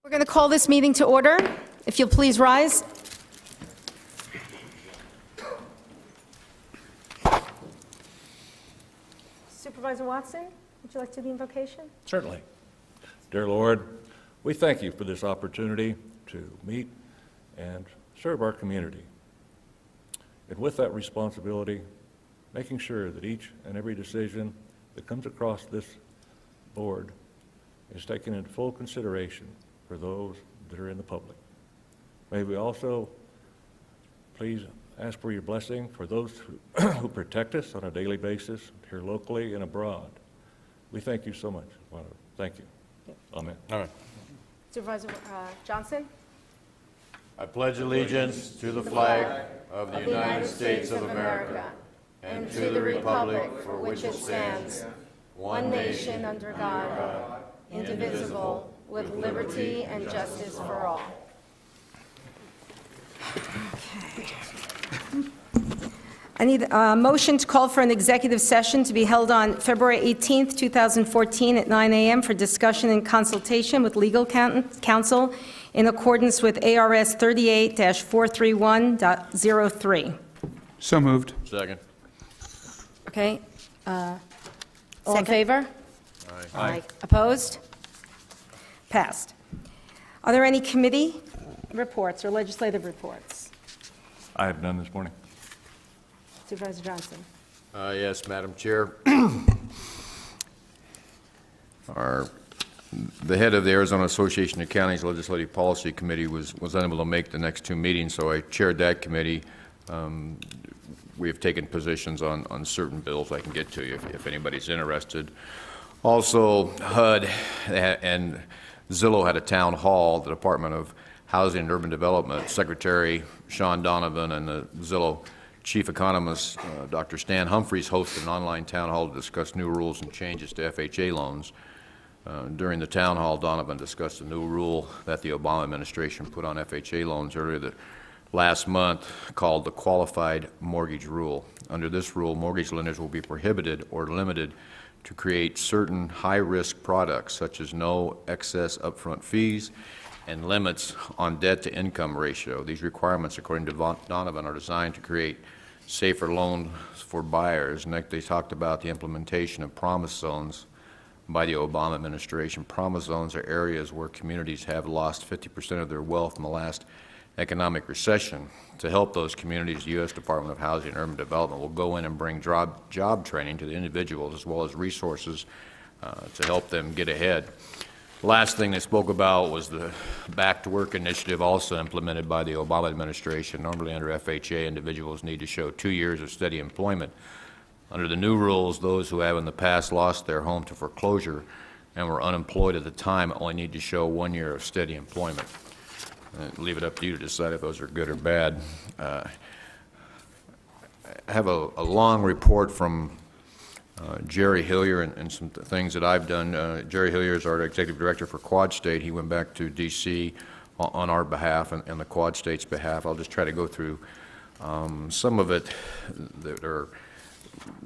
We're going to call this meeting to order. If you'll please rise. Supervisor Watson, would you like to do the invocation? Certainly. Dear Lord, we thank you for this opportunity to meet and serve our community. And with that responsibility, making sure that each and every decision that comes across this board is taken into full consideration for those that are in the public. May we also please ask for your blessing for those who protect us on a daily basis here locally and abroad. We thank you so much. Thank you. Yep. Amen. All right. Supervisor Johnson? I pledge allegiance to the flag of the United States of America and to the republic for which it stands, one nation under God, indivisible, with liberty and justice for all. Okay. I need a motion to call for an executive session to be held on February 18th, 2014 at 9 a.m. for discussion and consultation with legal counsel in accordance with ARS 38-431.03. So moved. Second. Okay. All in favor? Aye. Opposed? Passed. Are there any committee reports or legislative reports? I have none this morning. Supervisor Johnson. Yes, Madam Chair. The head of the Arizona Association of Counties Legislative Policy Committee was unable to make the next two meetings, so I chaired that committee. We have taken positions on certain bills I can get to you if anybody's interested. Also, HUD and Zillow had a town hall. The Department of Housing and Urban Development Secretary Sean Donovan and the Zillow Chief Economist Dr. Stan Humphreys hosted an online town hall to discuss new rules and changes to FHA loans. During the town hall, Donovan discussed a new rule that the Obama administration put on FHA loans earlier last month called the Qualified Mortgage Rule. Under this rule, mortgage lenders will be prohibited or limited to create certain high-risk products such as no excess upfront fees and limits on debt-to-income ratio. These requirements, according to Donovan, are designed to create safer loans for buyers. And they talked about the implementation of promise zones by the Obama administration. Promise zones are areas where communities have lost 50% of their wealth in the last economic recession. To help those communities, the U.S. Department of Housing and Urban Development will go in and bring job training to the individuals as well as resources to help them get ahead. The last thing they spoke about was the Back to Work initiative, also implemented by the Obama administration. Normally under FHA, individuals need to show 2 years of steady employment. Under the new rules, those who have in the past lost their home to foreclosure and were unemployed at the time only need to show 1 year of steady employment. Leave it up to you to decide if those are good or bad. I have a long report from Jerry Hillier and some things that I've done. Jerry Hillier is our executive director for Quad State. He went back to D.C. on our behalf and the Quad State's behalf. I'll just try to go through some of it that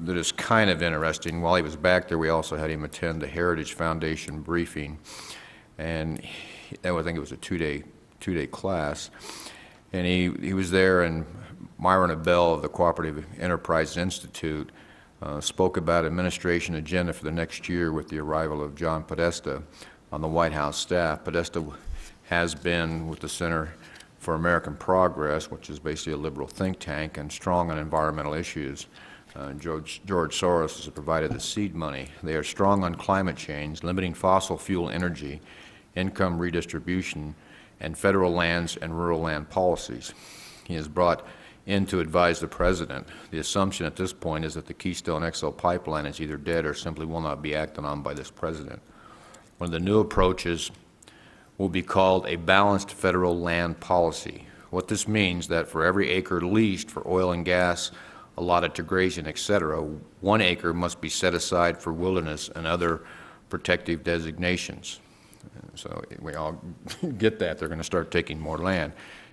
is kind of interesting. While he was back there, we also had him attend the Heritage Foundation briefing, and I think it was a two-day class, and he was there, and Myron Abell of the Cooperative Enterprise Institute spoke about administration agenda for the next year with the arrival of John Podesta on the White House staff. Podesta has been with the Center for American Progress, which is basically a liberal think tank, and strong on environmental issues. George Soros has provided the seed money. They are strong on climate change, limiting fossil fuel energy, income redistribution, and federal lands and rural land policies. He has brought in to advise the President. The assumption at this point is that the Keystone XL pipeline is either dead or simply will not be acted on by this President. One of the new approaches will be called a balanced federal land policy. What this means that for every acre leased for oil and gas, allotted to grazing, etc., 1 acre must be set aside for wilderness and other protective designations. So we all get that. They're going to start taking more land.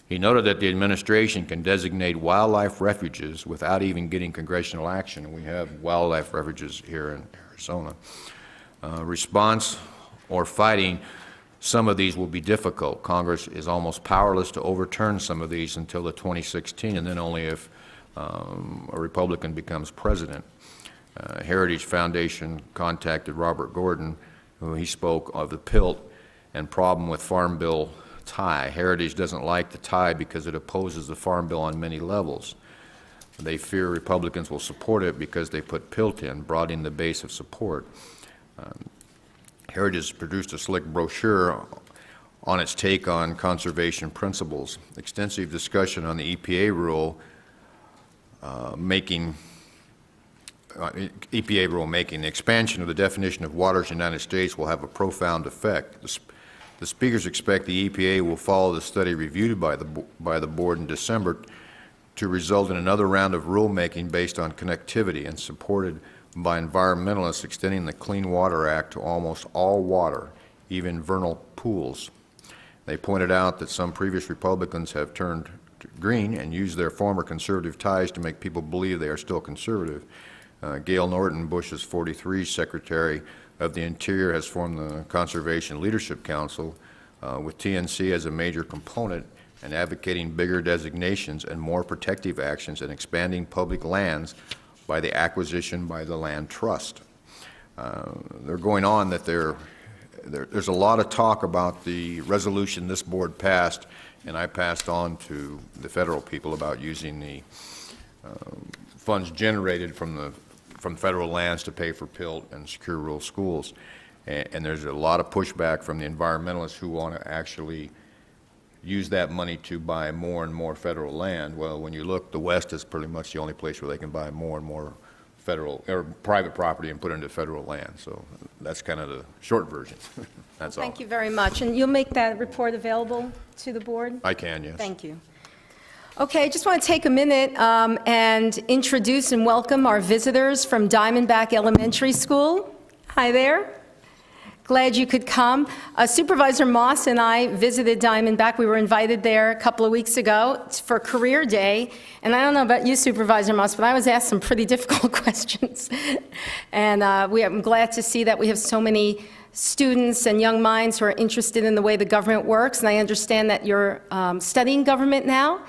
He noted that the administration can designate wildlife refuges without even getting congressional action. We have wildlife refuges here in Arizona. Response or fighting Some of these will be difficult. Congress is almost powerless to overturn some of these until the 2016, and then only if a Republican becomes president. Heritage Foundation contacted Robert Gordon, who he spoke of the PILT and problem with Farm Bill tie. Heritage doesn't like the tie because it opposes the Farm Bill on many levels. They fear Republicans will support it because they put PILT in, broadening the base of support. Heritage produced a slick brochure on its take on conservation principles. Extensive discussion on the EPA rule making. The expansion of the definition of waters in the United States will have a profound effect. The speakers expect the EPA will follow the study reviewed by the board in December to result in another round of rulemaking based on connectivity and supported by environmentalists extending the Clean Water Act to almost all water, even vernal pools. They pointed out that some previous Republicans have turned green and used their former conservative ties to make people believe they are still conservative. Gail Norton, Bush's 43 Secretary of the Interior, has formed the Conservation Leadership Council with TNC as a major component and advocating bigger designations and more protective actions and expanding public lands by the acquisition by the land trust. They're going on that there's a lot of talk about the resolution this board passed, and I passed on to the federal people about using the funds generated from federal lands to pay for PILT and secure rural schools. And there's a lot of pushback from the environmentalists who want to actually use that money to buy more and more federal land. Well, when you look, the West is pretty much the only place where they can buy more and more federal or private property and put it into federal land. So that's kind of the short version. That's all. Thank you very much. And you'll make that report available to the board? I can, yes. Thank you. Okay, I just want to take a minute and introduce and welcome our visitors from Diamondback Elementary School. Hi there. Glad you could come. Supervisor Moss and I visited Diamondback. We were invited there a couple of weeks ago for Career Day. And I don't know about you, Supervisor Moss, but I was asked some pretty difficult questions. And I'm glad to see that we have so many students and young minds who are interested in the way the government works. And I understand that you're studying government now.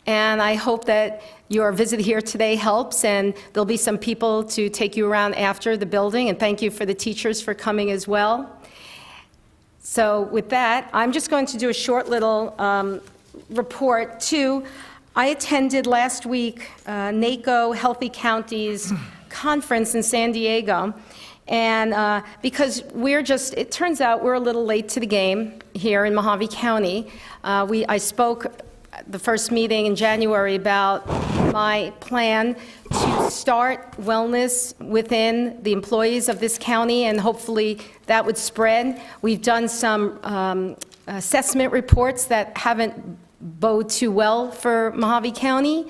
And I hope that your visit here today helps, and there'll be some people to take you around after the building, and thank you for the teachers for coming as well. So with that, I'm just going to do a short little report too. I attended last week NACO Healthy Counties conference in San Diego, and because it turns out we're a little late to the game here in Mohave County. I spoke the first meeting in January about my plan to start wellness within the employees of this county, and hopefully that would spread. We've done some assessment reports that haven't bode too well for Mohave County.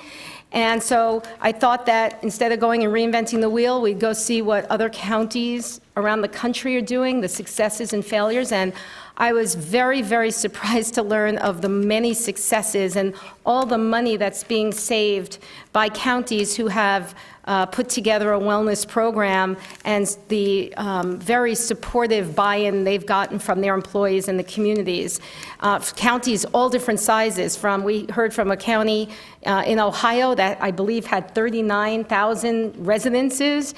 And so I thought that instead of going and reinventing the wheel, we'd go see what other counties around the country are doing, the successes and failures. And I was very, very surprised to learn of the many successes and all the money that's being saved by counties who have put together a wellness program, and the very supportive buy-in they've gotten from their employees and the communities. Counties all different sizes. We heard from a county in Ohio that I believe had 39,000 residents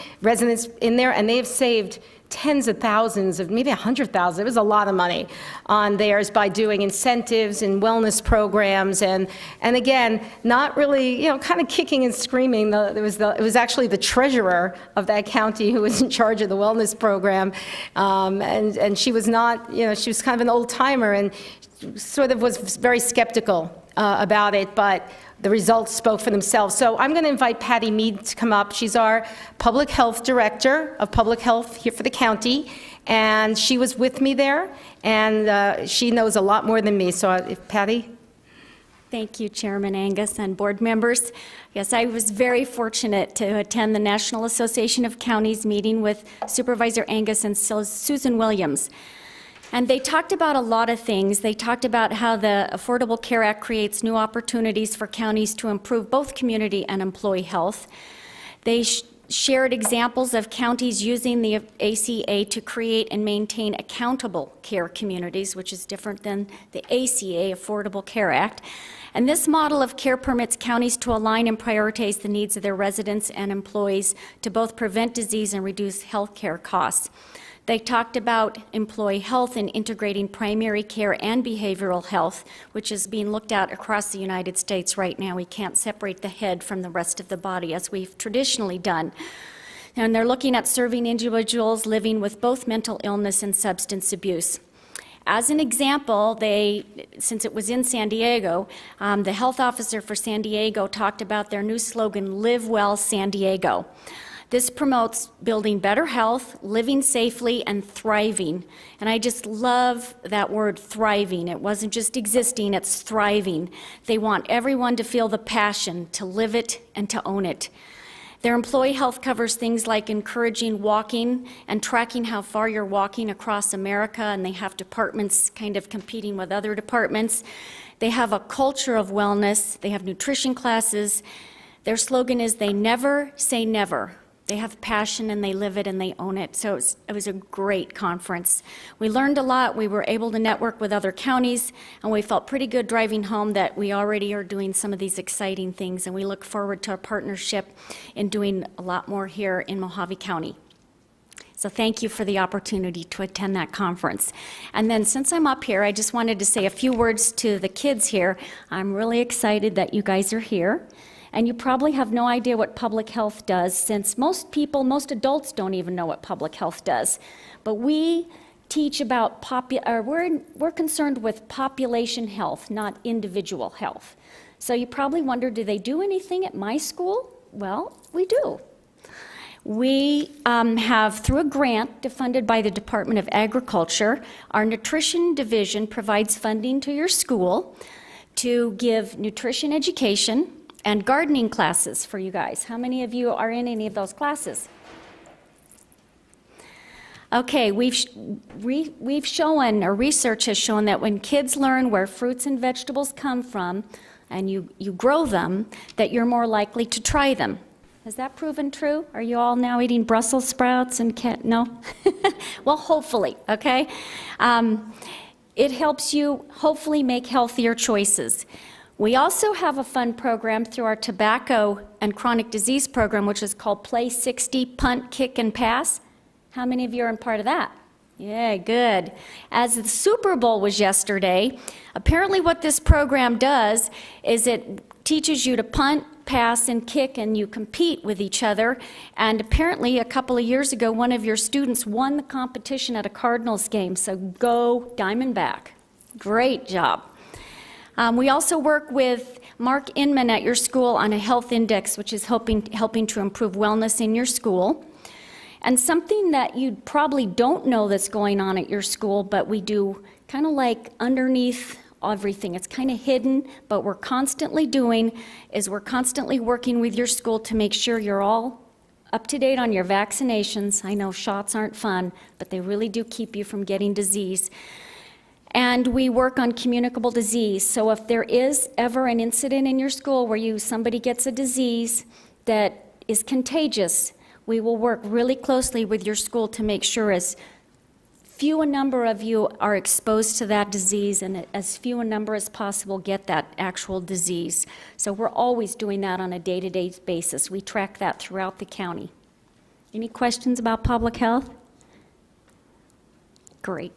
in there, and they have saved tens of thousands of, maybe 100,000, it was a lot of money on theirs by doing incentives and wellness programs, and again, not really, kind of kicking and screaming. It was actually the treasurer of that county who was in charge of the wellness program, and she was not, she was kind of an old timer and sort of was very skeptical about it, but the results spoke for themselves. So I'm going to invite Patty Mead to come up. She's our Public Health Director of Public Health here for the county, and she was with me there, and she knows a lot more than me. So Patty? Thank you, Chairman Angus and board members. Yes, I was very fortunate to attend the National Association of Counties meeting with Supervisor Angus and Susan Williams. And they talked about a lot of things. They talked about how the Affordable Care Act creates new opportunities for counties to improve both community and employee health. They shared examples of counties using the ACA to create and maintain accountable care communities, which is different than the ACA, Affordable Care Act. And this model of care permits counties to align and prioritize the needs of their residents and employees to both prevent disease and reduce health care costs. They talked about employee health and integrating primary care and behavioral health, which is being looked at across the United States right now. We can't separate the head from the rest of the body as we've traditionally done. And they're looking at serving individuals living with both mental illness and substance abuse. As an example, since it was in San Diego, the health officer for San Diego talked about their new slogan, Live Well San Diego. This promotes building better health, living safely, and thriving. And I just love that word, thriving. It wasn't just existing, it's thriving. They want everyone to feel the passion, to live it, and to own it. Their employee health covers things like encouraging walking and tracking how far you're walking across America, and they have departments kind of competing with other departments. They have a culture of wellness. They have nutrition classes. Their slogan is, they never say never. They have passion and they live it and they own it. So it was a great conference. We learned a lot. We were able to network with other counties, and we felt pretty good driving home that we already are doing some of these exciting things, and we look forward to our partnership in doing a lot more here in Mohave County. So thank you for the opportunity to attend that conference. And then since I'm up here, I just wanted to say a few words to the kids here. I'm really excited that you guys are here. And you probably have no idea what public health does, since most adults don't even know what public health does. But we teach about, we're concerned with population health, not individual health. So you probably wonder, do they do anything at my school? Well, we do. We have, through a grant funded by the Department of Agriculture, our nutrition division provides funding to your school to give nutrition education and gardening classes for you guys. How many of you are in any of those classes? Okay, we've shown, or research has shown, that when kids learn where fruits and vegetables come from, and you grow them, that you're more likely to try them. Has that proven true? Are you all now eating Brussels sprouts and no? Well, hopefully, okay? It helps you hopefully make healthier choices. We also have a fun program through our tobacco and chronic disease program, which is called Play 60, Punt, Kick, and Pass. How many of you are in part of that? Yeah, good. As the Super Bowl was yesterday, apparently what this program does is it teaches you to punt, pass, and kick, and you compete with each other. And apparently a couple of years ago, one of your students won the competition at a Cardinals game, so go Diamondback. Great job. We also work with Mark Inman at your school on a health index, which is helping to improve wellness in your school. And something that you probably don't know that's going on at your school, but we do kind of like underneath everything. It's kind of hidden, but we're constantly doing is we're constantly working with your school to make sure you're all up to date on your vaccinations. I know shots aren't fun, but they really do keep you from getting disease. And we work on communicable disease. So if there is ever an incident in your school where somebody gets a disease that is contagious, we will work really closely with your school to make sure as few a number of you are exposed to that disease and as few a number as possible get that actual disease. So we're always doing that on a day-to-day basis. We track that throughout the county. Any questions about public health? Great.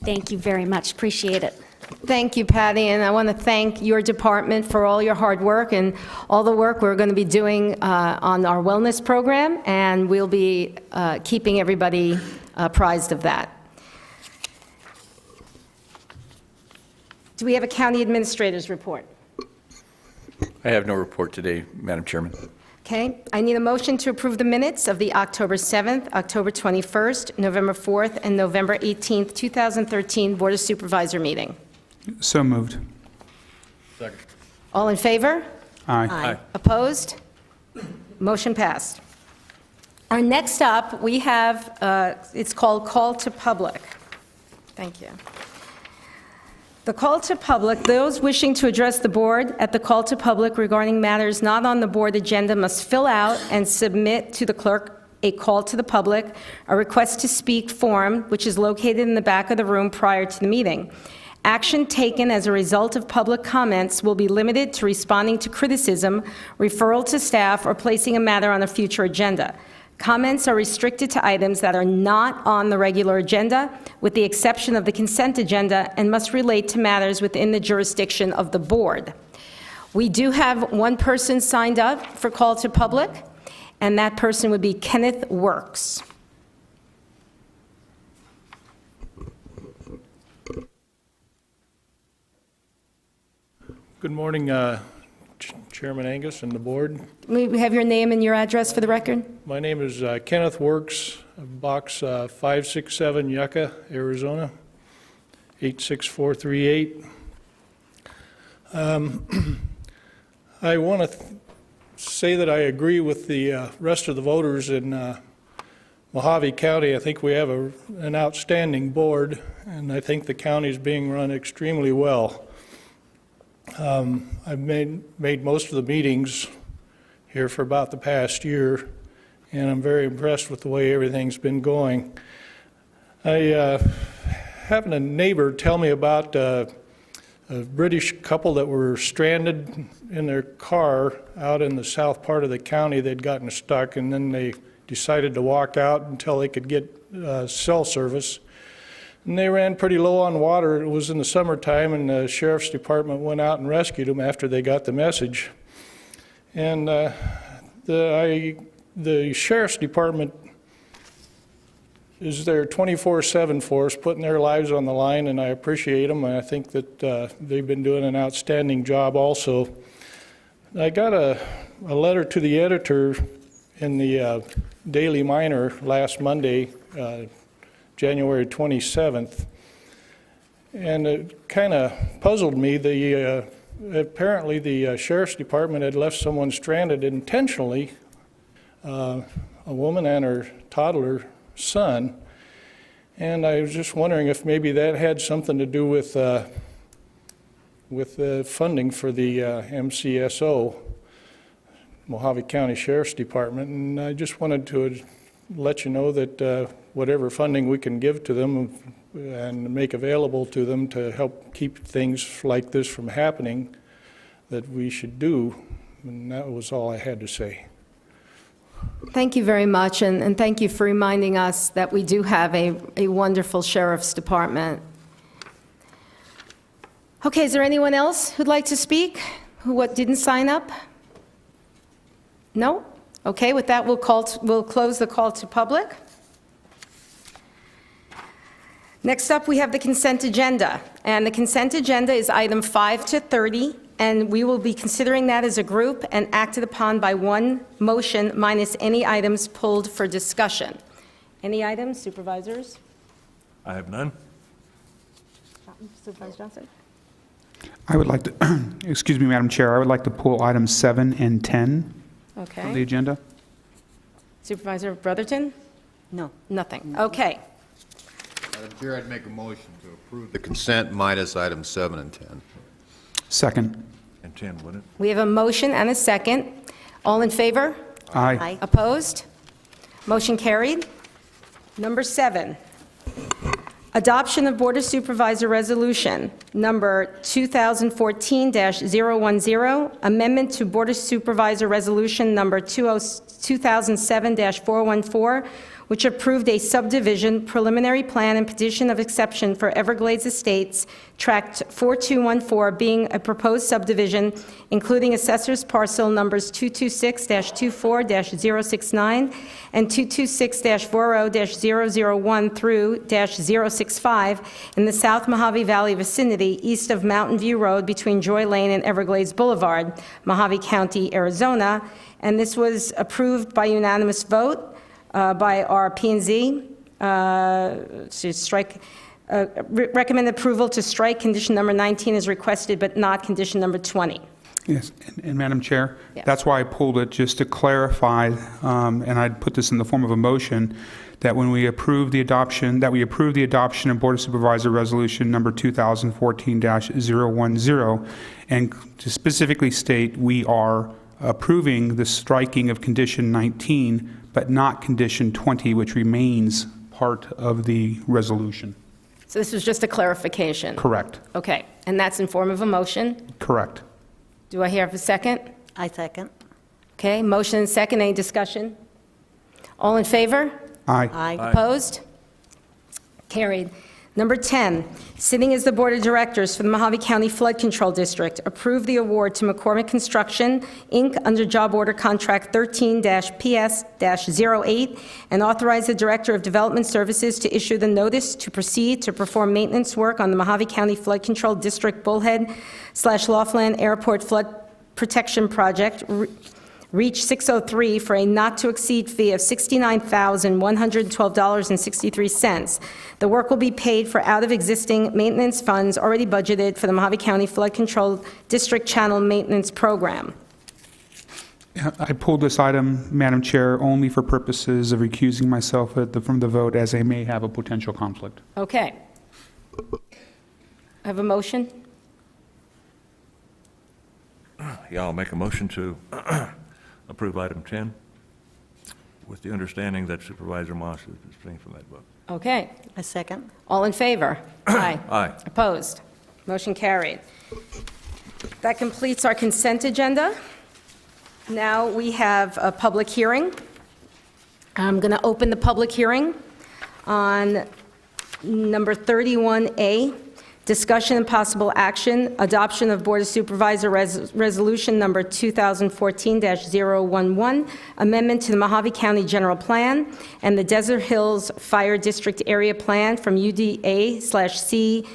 Thank you very much. Appreciate it. Thank you, Patty, and I want to thank your department for all your hard work and all the work we're going to be doing on our wellness program, and we'll be keeping everybody apprised of that. Do we have a county administrator's report? I have no report today, Madam Chairman. Okay, I need a motion to approve the minutes of the October 7th, October 21st, November 4th, and November 18th, 2013 Board of Supervisor meeting. So moved. Second. All in favor? Aye. Opposed? Motion passed. Our next up, we have, it's called Call to Public. Thank you. The call to public, those wishing to address the board at the call to public regarding matters not on the board agenda must fill out and submit to the clerk a call to the public, a request to speak form, which is located in the back of the room prior to the meeting. Action taken as a result of public comments will be limited to responding to criticism, referral to staff, or placing a matter on a future agenda. Comments are restricted to items that are not on the regular agenda, with the exception of the consent agenda, and must relate to matters within the jurisdiction of the board. We do have one person signed up for call to public, and that person would be Kenneth Works. Good morning, Chairman Angus and the board. May we have your name and your address for the record? My name is Kenneth Works, Box 567, Yucca, Arizona, 86438. I want to say that I agree with the rest of the voters in Mohave County. I think we have an outstanding board, and I think the county is being run extremely well. I've made most of the meetings here for about the past year, and I'm very impressed with the way everything's been going. I happened a neighbor tell me about a British couple that were stranded in their car out in the south part of the county. They'd gotten stuck, and then they decided to walk out until they could get cell service. And they ran pretty low on water. It was in the summertime, and the sheriff's department went out and rescued them after they got the message. And the sheriff's department is there 24/7 for us, putting their lives on the line, and I appreciate them. And I think that they've been doing an outstanding job also. I got a letter to the editor in the Daily Miner last Monday, January 27th, and it kind of puzzled me. Apparently the sheriff's department had left someone stranded intentionally, a woman and her toddler son, and I was just wondering if maybe that had something to do with the funding for the MCSO, Mohave County Sheriff's Department, and I just wanted to let you know that whatever funding we can give to them and make available to them to help keep things like this from happening, that we should do. And that was all I had to say. Thank you very much, and thank you for reminding us that we do have a wonderful sheriff's department. Okay, is there anyone else who'd like to speak, who didn't sign up? No? Okay, with that, we'll close the call to public. Next up, we have the consent agenda, and the consent agenda is item 5 to 30, and we will be considering that as a group and acted upon by one motion minus any items pulled for discussion. Any items, supervisors? I have none. Supervisor Johnson? I would like to, excuse me, Madam Chair, I would like to pull items 7 and 10 from the Okay. agenda. Supervisor Brotherton? No. Nothing. Okay. Madam Chair, I'd make a motion to approve the consent minus items 7 and 10. Second. And 10, wouldn't it? We have a motion and a second. All in favor? Aye. Opposed? Motion carried. Number 7, adoption of Board of Supervisor Resolution Number 2014-010, amendment to Board of Supervisor Resolution Number 2007-414, which approved a subdivision, preliminary plan, and petition of exception for Everglades Estates, Tract 4214, being a proposed subdivision, including assessor's parcel numbers 226-24-069 and 226-40-001 through -065 in the South Mohave Valley vicinity, east of Mountain View Road, between Joy Lane and Everglades Boulevard, Mohave County, Arizona. And this was approved by unanimous vote by our P&Z to strike, recommend approval to strike condition number 19 as requested, but not condition number 20. Yes, and Madam Chair, Yes. that's why I pulled it, just to clarify, and I'd put this in the form of a motion, that when we approve the adoption, of Board of Supervisor Resolution number 2014-010, and to specifically state we are approving the striking of condition 19, but not condition 20, which remains part of the resolution. So this was just a clarification? Correct. Okay, and that's in form of a motion? Correct. Do I hear a second? I second. Okay, motion and second, any discussion? All in favor? Aye. Aye. Opposed? Carried. Number 10, sitting as the Board of Directors for the Mohave County Flood Control District, approve the award to McCormick Construction, Inc., under Job Order Contract 13-PS-08, and authorize the Director of Development Services to issue the notice to proceed to perform maintenance work on the Mohave County Flood Control District Bullhead/Laughlin Airport Flood Protection Project, Reach 603, for a not-to-exceed fee of $69,112.63. The work will be paid for out of existing maintenance funds already budgeted for the Mohave County Flood Control District Channel Maintenance Program. I pulled this item, Madam Chair, only for purposes of recusing myself from the vote, as I may have a potential conflict. Okay. I have a motion? Yeah, I'll make a motion to approve item 10 with the understanding that Supervisor Moss is abstaining from that vote. Okay. I second. All in favor? Aye. Aye. Opposed? Motion carried. That completes our consent agenda. Now we have a public hearing. I'm going to open the public hearing on number 31A, discussion and possible action, adoption of Board of Supervisor Resolution number 2014-011, amendment to the Mohave County General Plan and the Desert Hills Fire District Area Plan from UDA/C-RE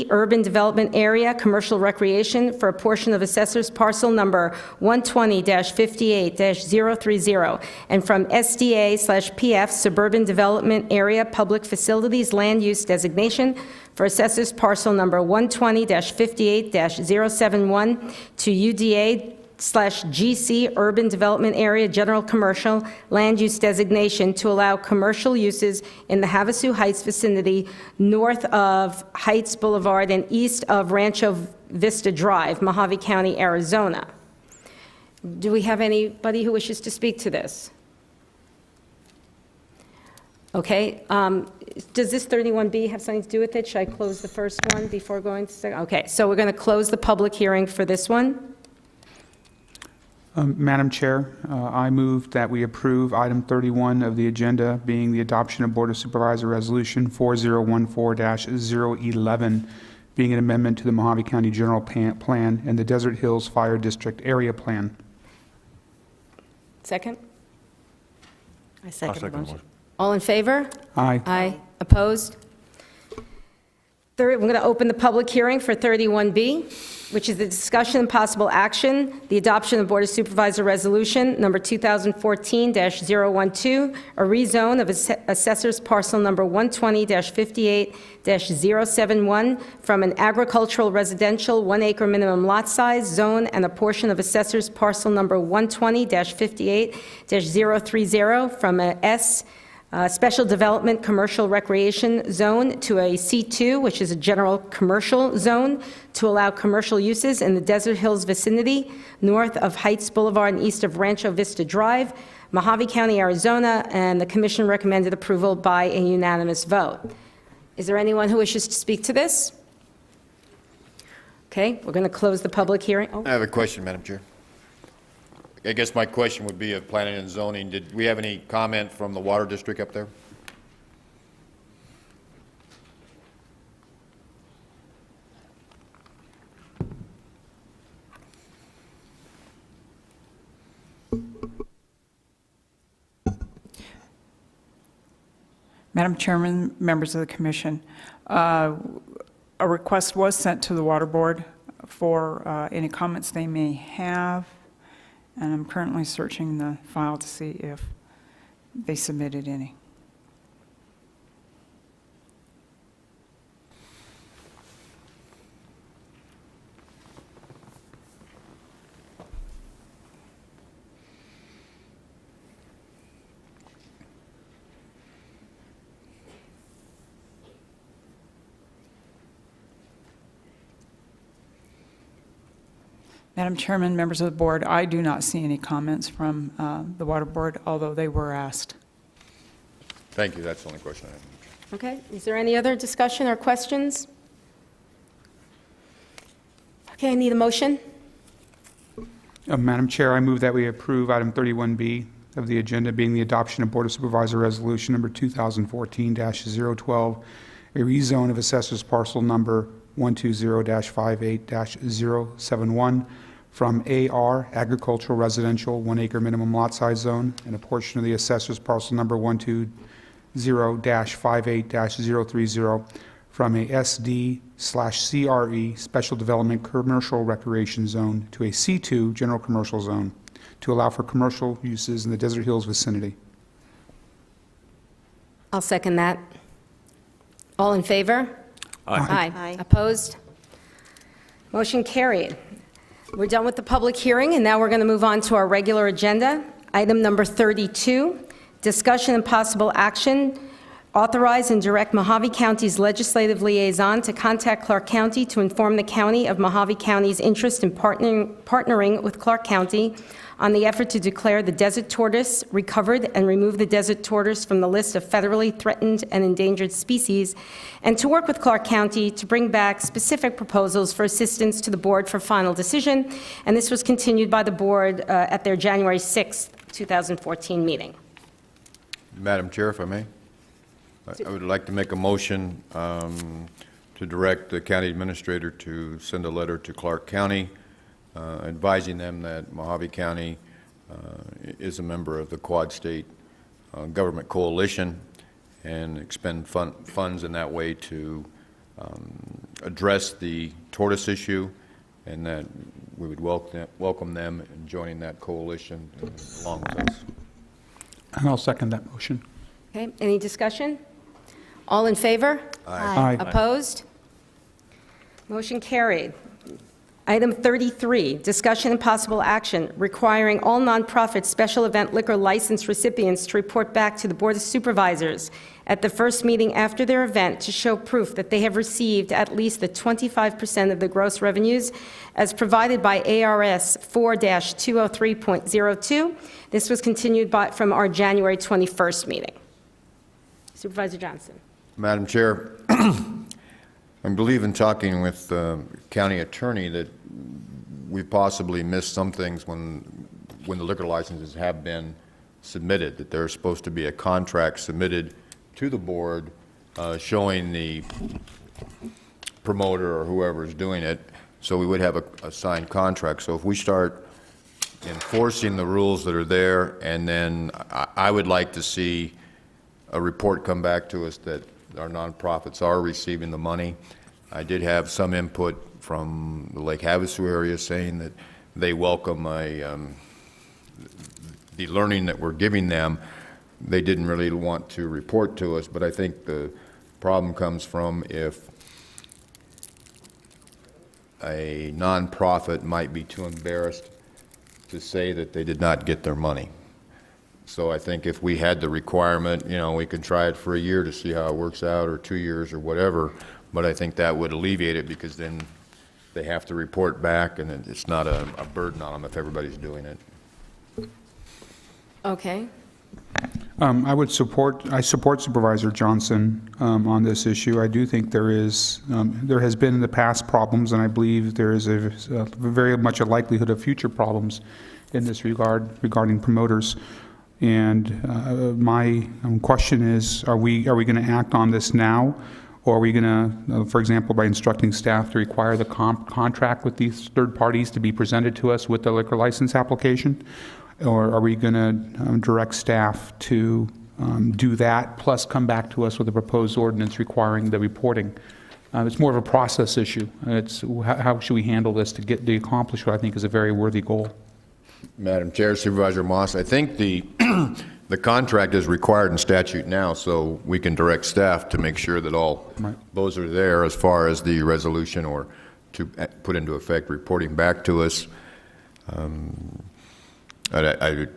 Urban Development Area Commercial Recreation for a portion of Assessor's Parcel number 120-58-030, and from SDA/PF Suburban Development Area Public Facilities Land Use Designation for Assessor's Parcel number 120-58-071 to UDA/GC Urban Development Area General Commercial Land Use Designation to allow commercial uses in the Havasu Heights vicinity north of Heights Boulevard and east of Rancho Vista Drive, Mohave County, Arizona. Do we have anybody who wishes to speak to this? Okay, does this 31B have something to do with it? Should I close the first one before going to second? Okay, so we're going to close the public hearing for this one. Madam Chair, I move that we approve item 31 of the agenda, being the adoption of Board of Supervisor Resolution 4014-011, being an amendment to the Mohave County General Plan and the Desert Hills Fire District Area Plan. Second? I I'll second the second the motion. motion. All in favor? Aye. Aye. Opposed? We're going to open the public hearing for 31B, which is the discussion and possible action, the adoption of Board of Supervisor Resolution number 2014-012, a rezone of Assessor's Parcel number 120-58-071 from an agricultural residential 1-acre minimum lot size zone and a portion of Assessor's Parcel number 120-58-030 from a Special Development Commercial Recreation Zone to a C2, which is a general commercial zone, to allow commercial uses in the Desert Hills vicinity, north of Heights Boulevard and east of Rancho Vista Drive, Mohave County, Arizona, and the Commission recommended approval by a unanimous vote. Is there anyone who wishes to speak to this? Okay, we're going to close the public hearing. Oh, I have a question, Madam Chair. I guess my question would be of planning and zoning. Did we have any comment from the water district up there? Madam Chairman, members of the commission, a request was sent to the Water Board for any comments they may have, and I'm currently searching the file to see if they submitted any. Madam Chairman, members of the board, I do not see any comments from the Water Board, although they were asked. Thank you, that's the only question I have. Okay, is there any other discussion or questions? Okay, I need a motion. Madam Chair, I move that we approve item 31B of the agenda, being the adoption of Board of Supervisor Resolution number 2014-012, a rezone of assessors parcel number 120-58-071 from AR, agricultural residential, 1 acre minimum lot size zone, and a portion of the assessors parcel number 120-58-030 from a SD/CRE special development commercial recreation zone to a C2 general commercial zone to allow for commercial uses in the Desert Hills vicinity. I'll second that. All in favor? Aye. Aye. Opposed? Motion carried. We're done with the public hearing, and now we're going to move on to our regular agenda. Item number 32, discussion and possible action, authorize and direct Mohave County's legislative liaison to contact Clark County to inform the county of Mohave County's interest in partnering with Clark County on the effort to declare the desert tortoise recovered and remove the desert tortoise from the list of federally threatened and endangered species, and to work with Clark County to bring back specific proposals for assistance to the board for final decision. And this was continued by the board at their January 6th, 2014 meeting. Madam Chair, if I may, I would like to make a motion to direct the county administrator to send a letter to Clark County advising them that Mohave County is a member of the Quad State Government Coalition and expend funds in that way to address the tortoise issue, and that we would welcome them in joining that coalition along with us. And I'll second that motion. Okay, any discussion? All in favor? Aye. Opposed? Motion carried. Item 33, discussion and possible action requiring all nonprofit special event liquor license recipients to report back to the Board of Supervisors at the first meeting after their event to show proof that they have received at least the 25% of the gross revenues as provided by ARS 4-203.02. This was continued from our January 21st meeting. Supervisor Johnson. Madam Chair, I believe in talking with the county attorney that we possibly missed some things when the liquor licenses have been submitted, that there's supposed to be a contract submitted to the board showing the promoter or whoever is doing it, so we would have a signed contract. So if we start enforcing the rules that are there, and then I would like to see a report come back to us that our nonprofits are receiving the money. I did have some input from the Lake Havasu area saying that they welcome the learning that we're giving them. They didn't really want to report to us, but I think the problem comes from if a nonprofit might be too embarrassed to say that they did not get their money. So I think if we had the requirement, we can try it for a year to see how it works out, or 2 years, or whatever, but I think that would alleviate it, because then they have to report back, and it's not a burden on them if everybody's doing it. Okay. I support Supervisor Johnson on this issue. I do think there has been in the past problems, and I believe there is a very much a likelihood of future problems in this regard regarding promoters. And my question is, are we going to act on this now, or are we going to, for example, by instructing staff to require the contract with these third parties to be presented to us with the liquor license application? Or are we going to direct staff to do that, plus come back to us with a proposed ordinance requiring the reporting? It's more of a process issue. It's how should we handle this to accomplish what I think is a very worthy goal? Madam Chair, Supervisor Moss, I think the contract is required in statute now, so we can direct staff to make sure that all those are there as far as the resolution, or to put into effect reporting back to us. I would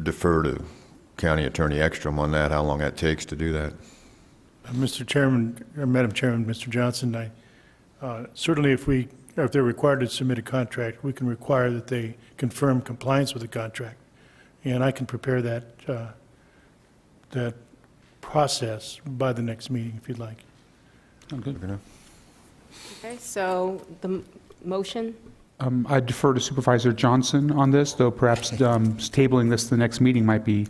defer to County Attorney Ekstrom on that, how long that takes to do that. Mr. Chairman, or Madam Chairman, Mr. Johnson, certainly if we or if they're required to submit a contract, we can require that they confirm compliance with the contract. And I can prepare that process by the next meeting, if you'd like. Okay, so the motion? I defer to Supervisor Johnson on this, though perhaps tabling this to the next meeting might be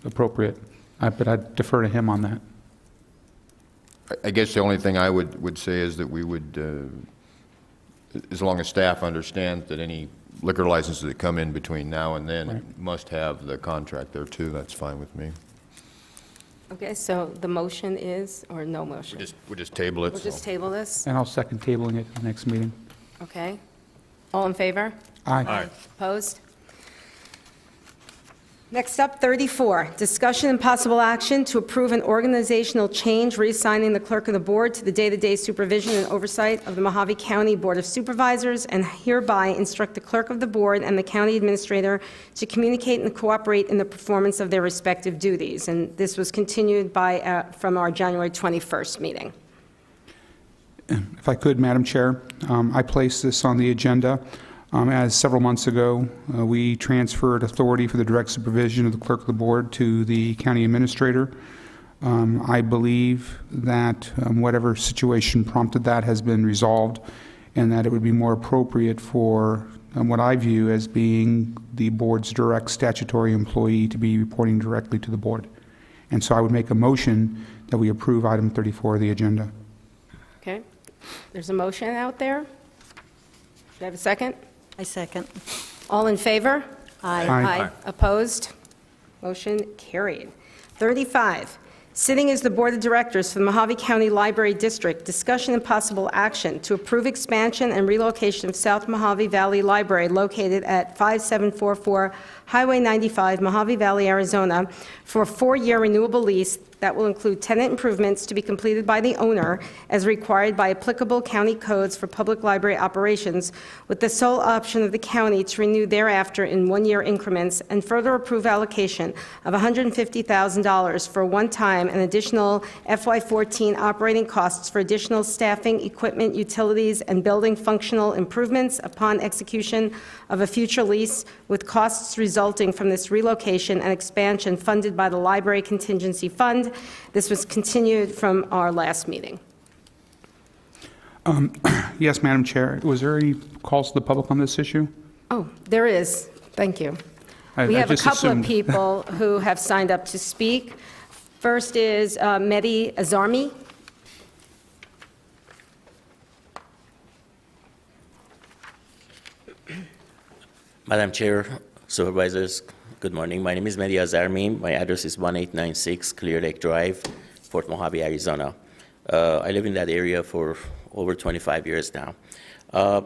appropriate. But I defer to him on that. I guess the only thing I would say is that we would, as long as staff understands that any liquor licenses that come in between now and then Right. must have the contract there too, that's fine with me. Okay, so the motion is, or no motion? We'll just table it. We'll just table this? And I'll second tabling it to the next meeting. Okay. All in favor? Aye. Opposed? Next up, 34, discussion and possible action to approve an organizational change reassigning the clerk of the board to the day-to-day supervision and oversight of the Mohave County Board of Supervisors, and hereby instruct the clerk of the board and the county administrator to communicate and cooperate in the performance of their respective duties. And this was continued from our January 21st meeting. If I could, Madam Chair, I placed this on the agenda as several months ago we transferred authority for the direct supervision of the clerk of the board to the county administrator. I believe that whatever situation prompted that has been resolved, and that it would be more appropriate for what I view as being the board's direct statutory employee to be reporting directly to the board. And so I would make a motion that we approve item 34 of the agenda. Okay? There's a motion out there. Do I have a second? I second. All in favor? Aye. Aye. Opposed? Motion carried. 35, sitting as the Board of Directors for the Mohave County Library District, discussion and possible action to approve expansion and relocation of South Mohave Valley Library located at 5744 Highway 95, Mohave Valley, Arizona, for a 4-year renewable lease that will include tenant improvements to be completed by the owner as required by applicable county codes for public library operations, with the sole option of the county to renew thereafter in 1-year increments, and further approve allocation of $150,000 for one-time and additional FY14 operating costs for additional staffing, equipment, utilities, and building functional improvements upon execution of a future lease, with costs resulting from this relocation and expansion funded by the Library Contingency Fund. This was continued from our last meeting. Yes, Madam Chair. Was there any calls to the public on this issue? Oh, there is. Thank you. I We have a just couple of assumed. people who have signed up to speak. First is Mehdi Azarmi. Madam Chair, Supervisors, good morning. My name is Mehdi Azarmi. My address is 1896 Clear Lake Drive, Fort Mohave, Arizona. I live in that area for over 25 years now. I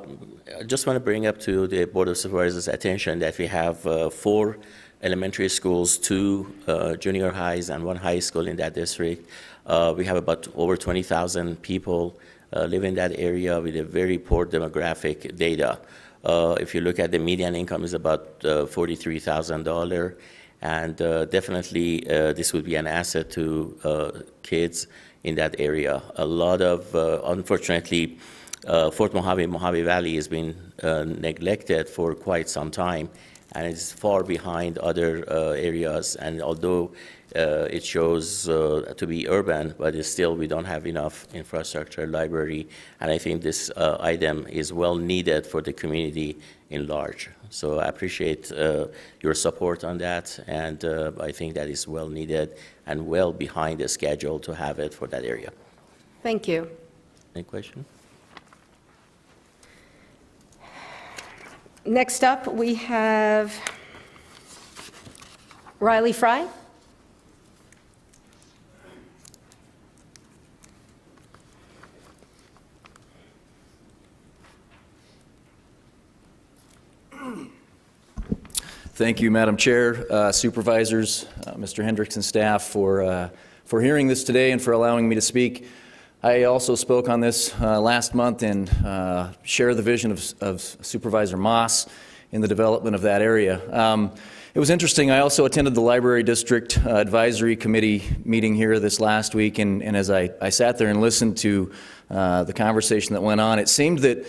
just want to bring up to the Board of Supervisors' attention that we have 4 elementary schools, 2 junior highs, and 1 high school in that district. We have about over 20,000 people live in that area with a very poor demographic data. If you look at the median income is about $43,000, and definitely this would be an asset to kids in that area. A lot of, unfortunately, Fort Mohave, Mohave Valley has been neglected for quite some time, and it's far behind other areas. And although it shows to be urban, but it's still we don't have enough infrastructure, library, and I think this item is well needed for the community in large. So I appreciate your support on that, and I think that is well needed and well behind the schedule to have it for that area. Thank you. Any question? Next up, we have Riley Fry. Thank you, Madam Chair, Supervisors, Mr. Hendricks and staff for hearing this today and for allowing me to speak. I also spoke on this last month and share the vision of Supervisor Moss in the development of that area. It was interesting. I also attended the Library District Advisory Committee meeting here this last week, and as I sat there and listened to the conversation that went on, it seemed that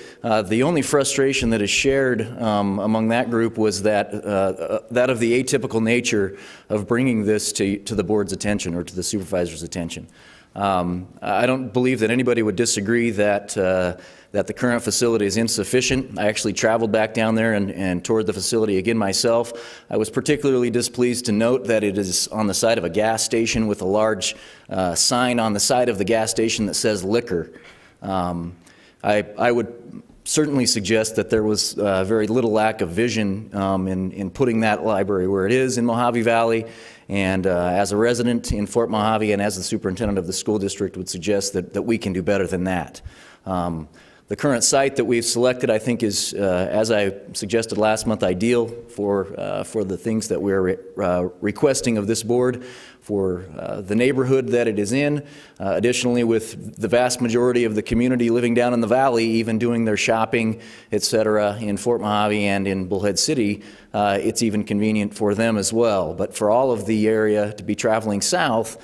the only frustration that is shared among that group was that of the atypical nature of bringing this to the board's attention or to the supervisor's attention. I don't believe that anybody would disagree that that the current facility is insufficient. I actually traveled back down there and toured the facility again myself. I was particularly displeased to note that it is on the side of a gas station with a large sign on the side of the gas station that says liquor. I would certainly suggest that there was very little lack of vision in putting that library where it is in Mohave Valley. And as a resident in Fort Mohave and as the superintendent of the school district would suggest that we can do better than that. The current site that we've selected, I think, is, as I suggested last month, ideal for the things that we're requesting of this board, for the neighborhood that it is in. Additionally, with the vast majority of the community living down in the valley, even doing their shopping, et cetera, in Fort Mohave and in Bullhead City, it's even convenient for them as well. But for all of the area to be traveling south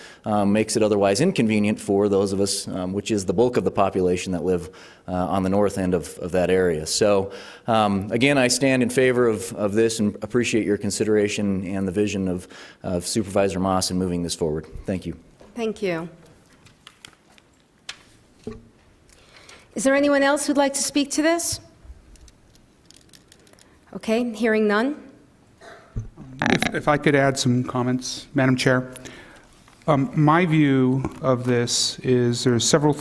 makes it otherwise inconvenient for those of us, which is the bulk of the population that live on the north end of that area. So again, I stand in favor of this and appreciate your consideration and the vision of Supervisor Moss in moving this forward. Thank you. Thank you. Is there anyone else who'd like to speak to this? Okay, hearing none. If I could add some comments, Madam Chair. My view of this is there are several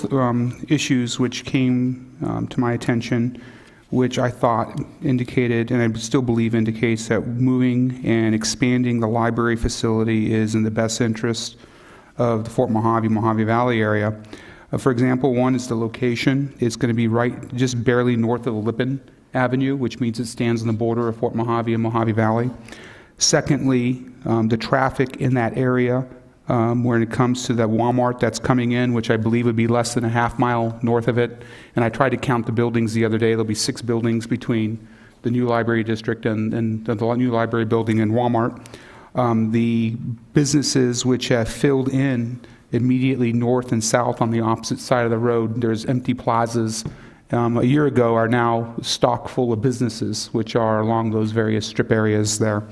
issues which came to my attention, which I thought indicated, and I still believe indicates, that moving and expanding the library facility is in the best interest of the Fort Mohave, Mohave Valley area. For example, one is the location. It's going to be right just barely north of Lippin Avenue, which means it stands on the border of Fort Mohave and Mohave Valley. Secondly, the traffic in that area, when it comes to the Walmart that's coming in, which I believe would be less than a half mile north of it. And I tried to count the buildings the other day. There'll be 6 buildings between the new library district and the new library building and Walmart. The businesses which have filled in immediately north and south on the opposite side of the road, there's empty plazas a year ago, are now stock full of businesses which are along those various strip areas there.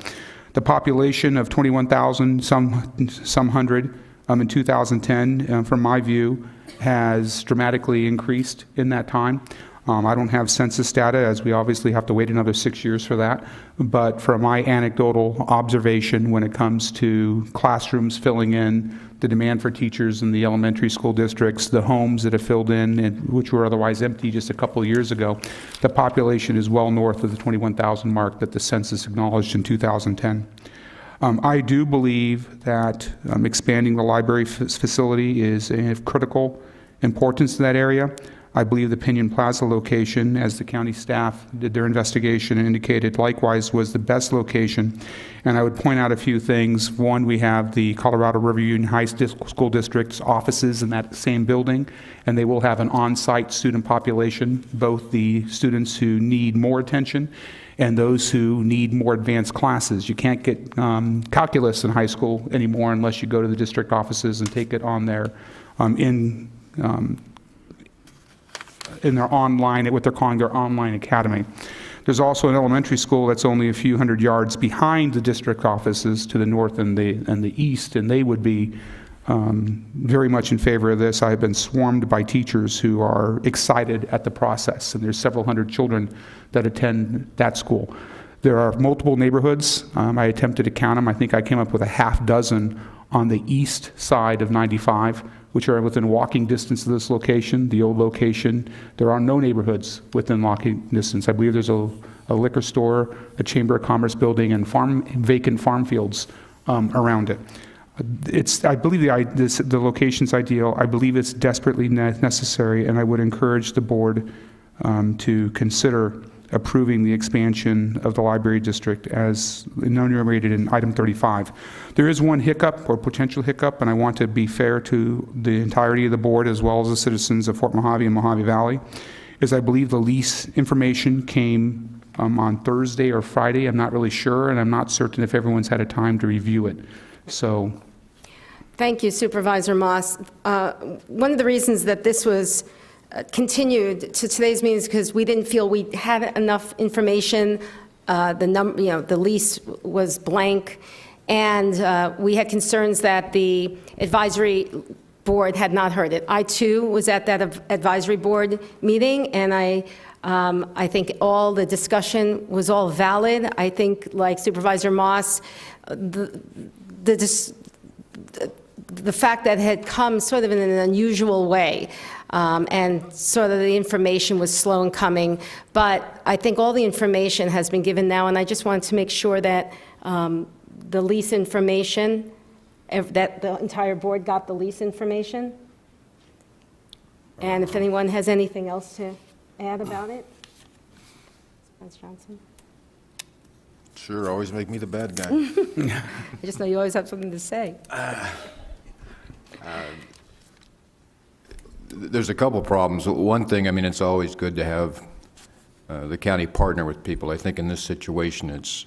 The population of 21,000, some hundred, in 2010, from my view, has dramatically increased in that time. I don't have census data, as we obviously have to wait another 6 years for that, but from my anecdotal observation when it comes to classrooms filling in, the demand for teachers in the elementary school districts, the homes that have filled in, which were otherwise empty just a couple of years ago, the population is well north of the 21,000 mark that the census acknowledged in 2010. I do believe that expanding the library facility is of critical importance to that area. I believe the Pinion Plaza location, as the county staff did their investigation and indicated, likewise was the best location. And I would point out a few things. One, we have the Colorado River Union High School District's offices in that same building, and they will have an on-site student population, both the students who need more attention and those who need more advanced classes. You can't get calculus in high school anymore unless you go to the district offices and take it on their in their online, what they're calling their online academy. There's also an elementary school that's only a few hundred yards behind the district offices to the north and the east, and they would be very much in favor of this. I have been swarmed by teachers who are excited at the process, and there's several hundred children that attend that school. There are multiple neighborhoods. I attempted to count them. I think I came up with a half dozen on the east side of 95, which are within walking distance of this location, the old location. There are no neighborhoods within walking distance. I believe there's a liquor store, a Chamber of Commerce building, and vacant farm fields around it. I believe the location's ideal. I believe it's desperately necessary, and I would encourage the board to consider approving the expansion of the library district as enumerated in item 35. There is one hiccup or potential hiccup, and I want to be fair to the entirety of the board as well as the citizens of Fort Mohave and Mohave Valley, is I believe the lease information came on Thursday or Friday. I'm not really sure, and I'm not certain if everyone's had a time to review it. So, Thank you, Supervisor Moss. One of the reasons that this was continued to today's meeting is because we didn't feel we had enough information. The lease was blank, and we had concerns that the advisory board had not heard it. I, too, was at that advisory board meeting, and I think all the discussion was all valid. I think, like Supervisor Moss, the fact that it had come sort of in an unusual way, and sort of the information was slow in coming, but I think all the information has been given now, and I just wanted to make sure that the lease information, that the entire board got the lease information. And if anyone has anything else to add about it? Supervisor Johnson? Sure, always make me the bad guy. I just know you always have something to say. There's a couple problems. One thing, I mean, it's always good to have the county partner with people. I think in this situation, it's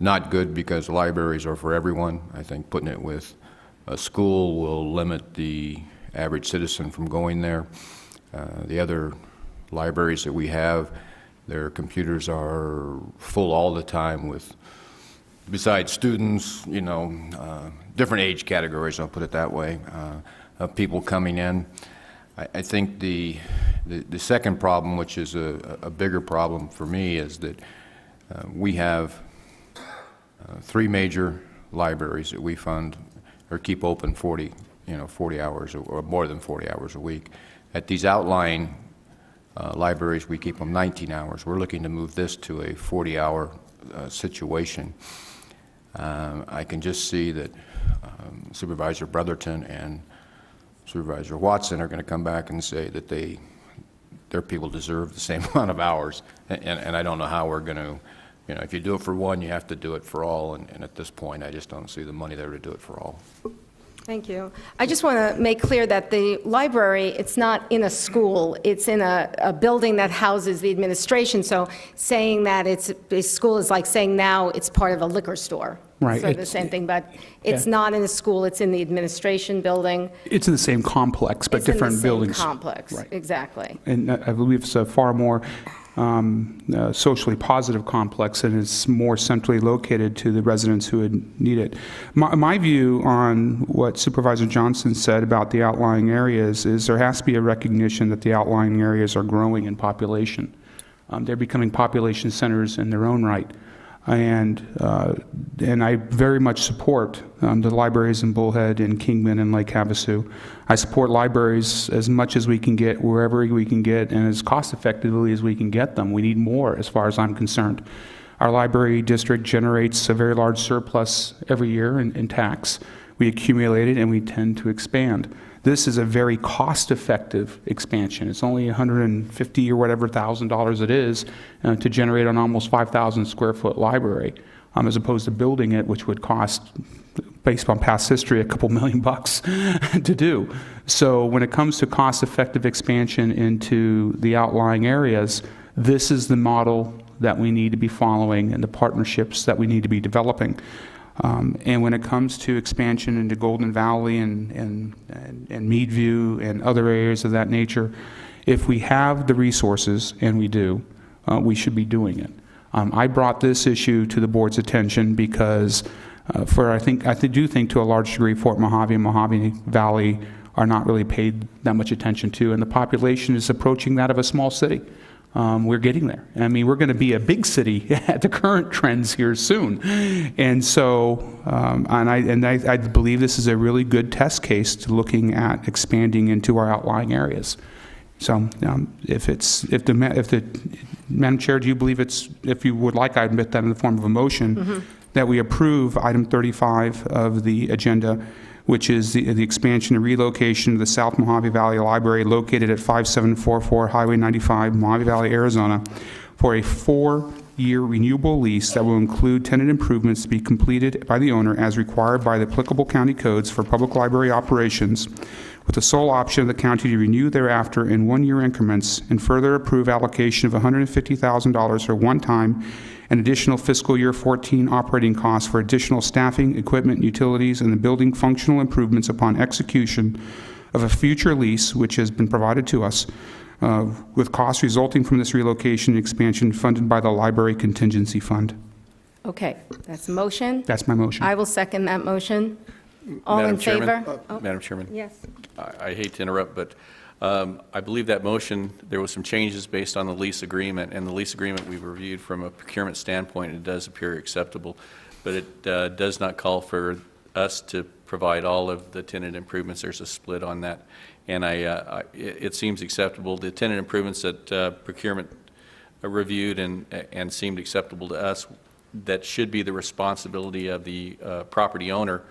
not good because libraries are for everyone. I think putting it with a school will limit the average citizen from going there. The other libraries that we have, their computers are full all the time with, besides students, you know, different age categories, I'll put it that way, of people coming in. I think the second problem, which is a bigger problem for me, is that we have 3 major libraries that we fund or keep open 40 hours or more than 40 hours a week. At these outlying libraries, we keep them 19 hours. We're looking to move this to a 40-hour situation. I can just see that Supervisor Brotherton and Supervisor Watson are going to come back and say that their people deserve the same amount of hours, and I don't know how we're going to, you know, if you do it for one, you have to do it for all, and at this point, I just don't see the money there to do it for all. Thank you. I just want to make clear that the library, it's not in a school, it's in a building that houses the administration, so saying that it's a school is like saying now it's part of a liquor store. Right. So the same thing, but it's not in a school, it's in the administration building. it's in the same complex, but different buildings. It's in the same complex, Right. exactly. And I believe it's a far more socially positive complex, and it's more centrally located to the residents who would need it. My view on what Supervisor Johnson said about the outlying areas is there has to be a recognition that the outlying areas are growing in population. They're becoming population centers in their own right. And I very much support the libraries in Bullhead and Kingman and Lake Havasu. I support libraries as much as we can get, wherever we can get, and as cost effectively as we can get them. We need more, as far as I'm concerned. Our library district generates a very large surplus every year in tax. We accumulate it and we tend to expand. This is a very cost-effective expansion. It's only $150 or whatever $1,000 it is to generate an almost 5,000 square foot library, as opposed to building it, which would cost, based on past history, a couple $1 million to do. So when it comes to cost-effective expansion into the outlying areas, this is the model that we need to be following and the partnerships that we need to be developing. And when it comes to expansion into Golden Valley and Meadview and other areas of that nature, if we have the resources, and we do, we should be doing it. I brought this issue to the board's attention because I do think to a large degree Fort Mohave and Mohave Valley are not really paid that much attention to, and the population is approaching that of a small city. We're getting there. I mean, we're going to be a big city at the current trends here soon. And so, I believe this is a really good test case to looking at expanding into our outlying areas. So, Madam Chair, do you believe if you would like, I'd admit that in the form of a motion, that we approve item 35 of the agenda, which is the expansion and relocation of the South Mohave Valley Library located at 5744 Highway 95, Mohave Valley, Arizona, for a 4-year renewable lease that will include tenant improvements to be completed by the owner as required by the applicable county codes for public library operations, with the sole option of the county to renew thereafter in one-year increments, and further approve allocation of $150,000 for one-time and additional fiscal year 14 operating costs for additional staffing, equipment, utilities, and the building functional improvements upon execution of a future lease which has been provided to us, with costs resulting from this relocation and expansion funded by the Library Contingency Fund. Okay, that's a motion. That's my motion. I will second that motion. All in Madam Chairman? favor? Oh, Madam Chairman? yes. I hate to interrupt, but I believe that motion, there was some changes based on the lease agreement, and the lease agreement we reviewed from a procurement standpoint, it does appear acceptable, but it does not call for us to provide all of the tenant improvements. There's a split on that, and it seems acceptable. The tenant improvements that procurement reviewed and seemed acceptable to us, that should be the responsibility of the property owner,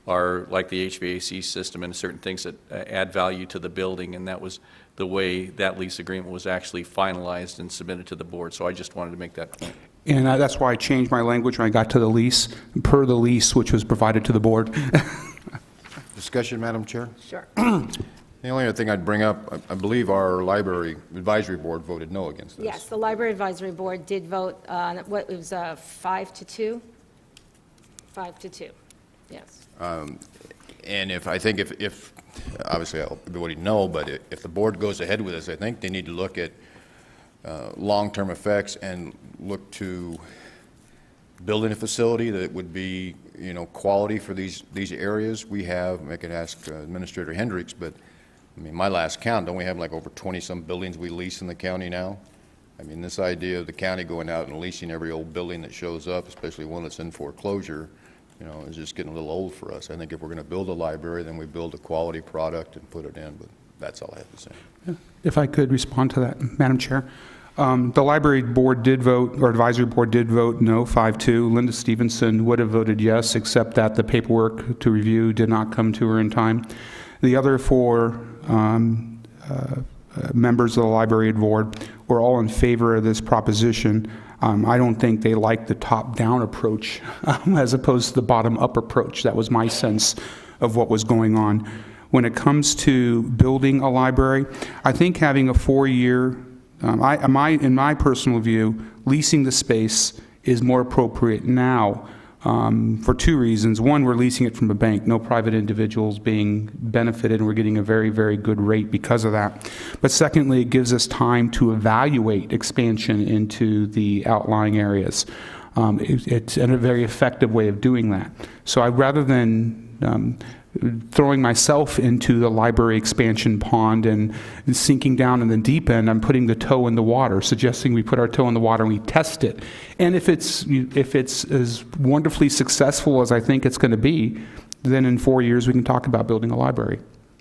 are like the HVAC system and certain things that add value to the building, and that was the way that lease agreement was actually finalized and submitted to the board. So I just wanted to make that point. And that's why I changed my language when I got to the lease, per the lease which was provided to the board. Discussion, Madam Chair? Sure. The only other thing I'd bring up, I believe our Library Advisory Board voted no against this. Yes, the Library Advisory Board did vote, what, it was 5-2? 5-2, yes. And if, I think if obviously everybody know, but if the board goes ahead with this, I think they need to look at long-term effects and look to building a facility that would be, you know, quality for these areas. We have, I could ask Administrator Hendricks, but I mean, my last count, don't we have like over 20-some buildings we lease in the county now? I mean, this idea of the county going out and leasing every old building that shows up, especially one that's in foreclosure, you know, is just getting a little old for us. I think if we're going to build a library, then we build a quality product and put it in, but that's all I have to say. If I could respond to that, Madam Chair. The Library Board did vote, or Advisory Board did vote no, 5-2. Linda Stevenson would have voted yes, except that the paperwork to review did not come to her in time. The other four members of the Library Board were all in favor of this proposition. I don't think they like the top-down approach as opposed to the bottom-up approach. That was my sense of what was going on. When it comes to building a library, I think having a 4-year, in my personal view, leasing the space is more appropriate now for two reasons. One, we're leasing it from a bank, no private individuals being benefited, and we're getting a very, very good rate because of that. But secondly, it gives us time to evaluate expansion into the outlying areas. It's a very effective way of doing that. So rather than throwing myself into the library expansion pond and sinking down in the deep end, I'm putting the toe in the water, suggesting we put our toe in the water and we test it. And if it's as wonderfully successful as I think it's going to be, then in 4 years we can talk about building a library.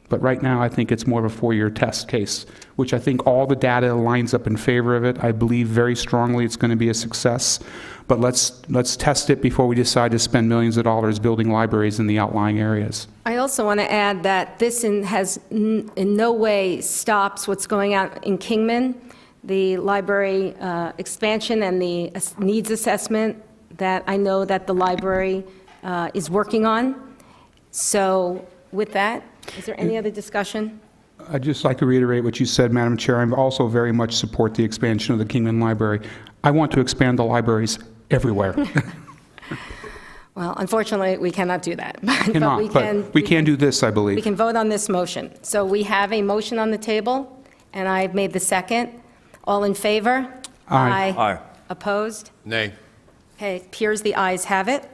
But right now I think it's more of a 4-year test case, which I think all the data lines up in favor of it. I believe very strongly it's going to be a success. But let's test it before we decide to spend millions of dollars building libraries in the outlying areas. I also want to add that this has in no way stops what's going on in Kingman, the library expansion and the needs assessment that I know that the library is working on. So with that, is there any other discussion? I'd just like to reiterate what you said, Madam Chair. I also very much support the expansion of the Kingman Library. I want to expand the libraries everywhere. Well, unfortunately, we cannot do that. But we can do this, I believe. We can vote on this motion. So we have a motion on the table, and I've made the second. All in favor? Aye. Aye. Opposed? Nay. Okay, it appears the ayes have it.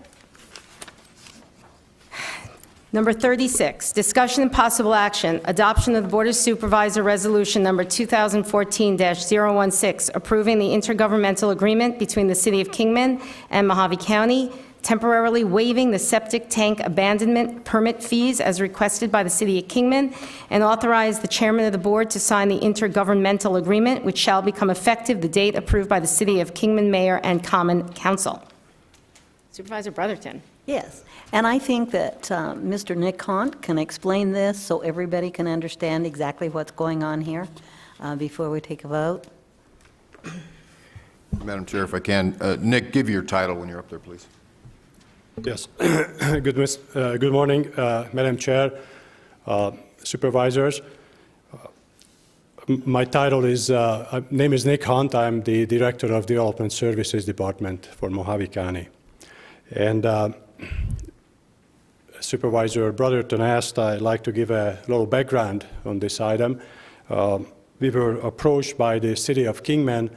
Number 36, discussion and possible action, adoption of the Board of Supervisor Resolution Number 2014-016, approving the intergovernmental agreement between the City of Kingman and Mohave County, temporarily waiving the septic tank abandonment permit fees as requested by the City of Kingman, and authorize the Chairman of the Board to sign the intergovernmental agreement, which shall become effective the date approved by the City of Kingman Mayor and Common Council. Supervisor Brotherton. Yes, and I think that Mr. Nick Hunt can explain this so everybody can understand exactly what's going on here before we take a vote. Madam Chair, if I can, Nick, give your title when you're up there, please. Yes. Good morning, Madam Chair, Supervisors. My title is, name is Nick Hunt. I'm the Director of Development Services Department for Mohave County. And Supervisor Brotherton asked, I'd like to give a little background on this item. We were approached by the City of Kingman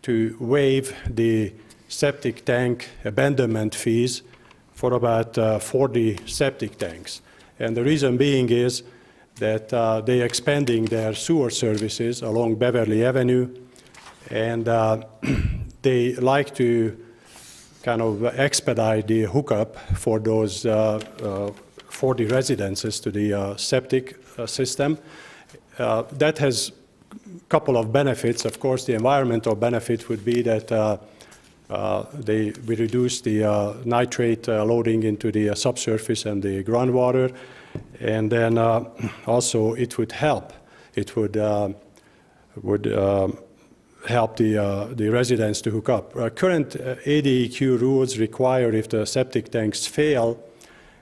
to waive the septic tank abandonment fees for about 40 septic tanks. And the reason being is that they're expanding their sewer services along Beverly Avenue, and they like to kind of expedite the hookup for those 40 residences to the septic system. That has a couple of benefits. Of course, the environmental benefit would be that we reduce the nitrate loading into the subsurface and the groundwater, and then also it would help. It would help the residents to hook up. Current ADEQ rules require if the septic tanks fail,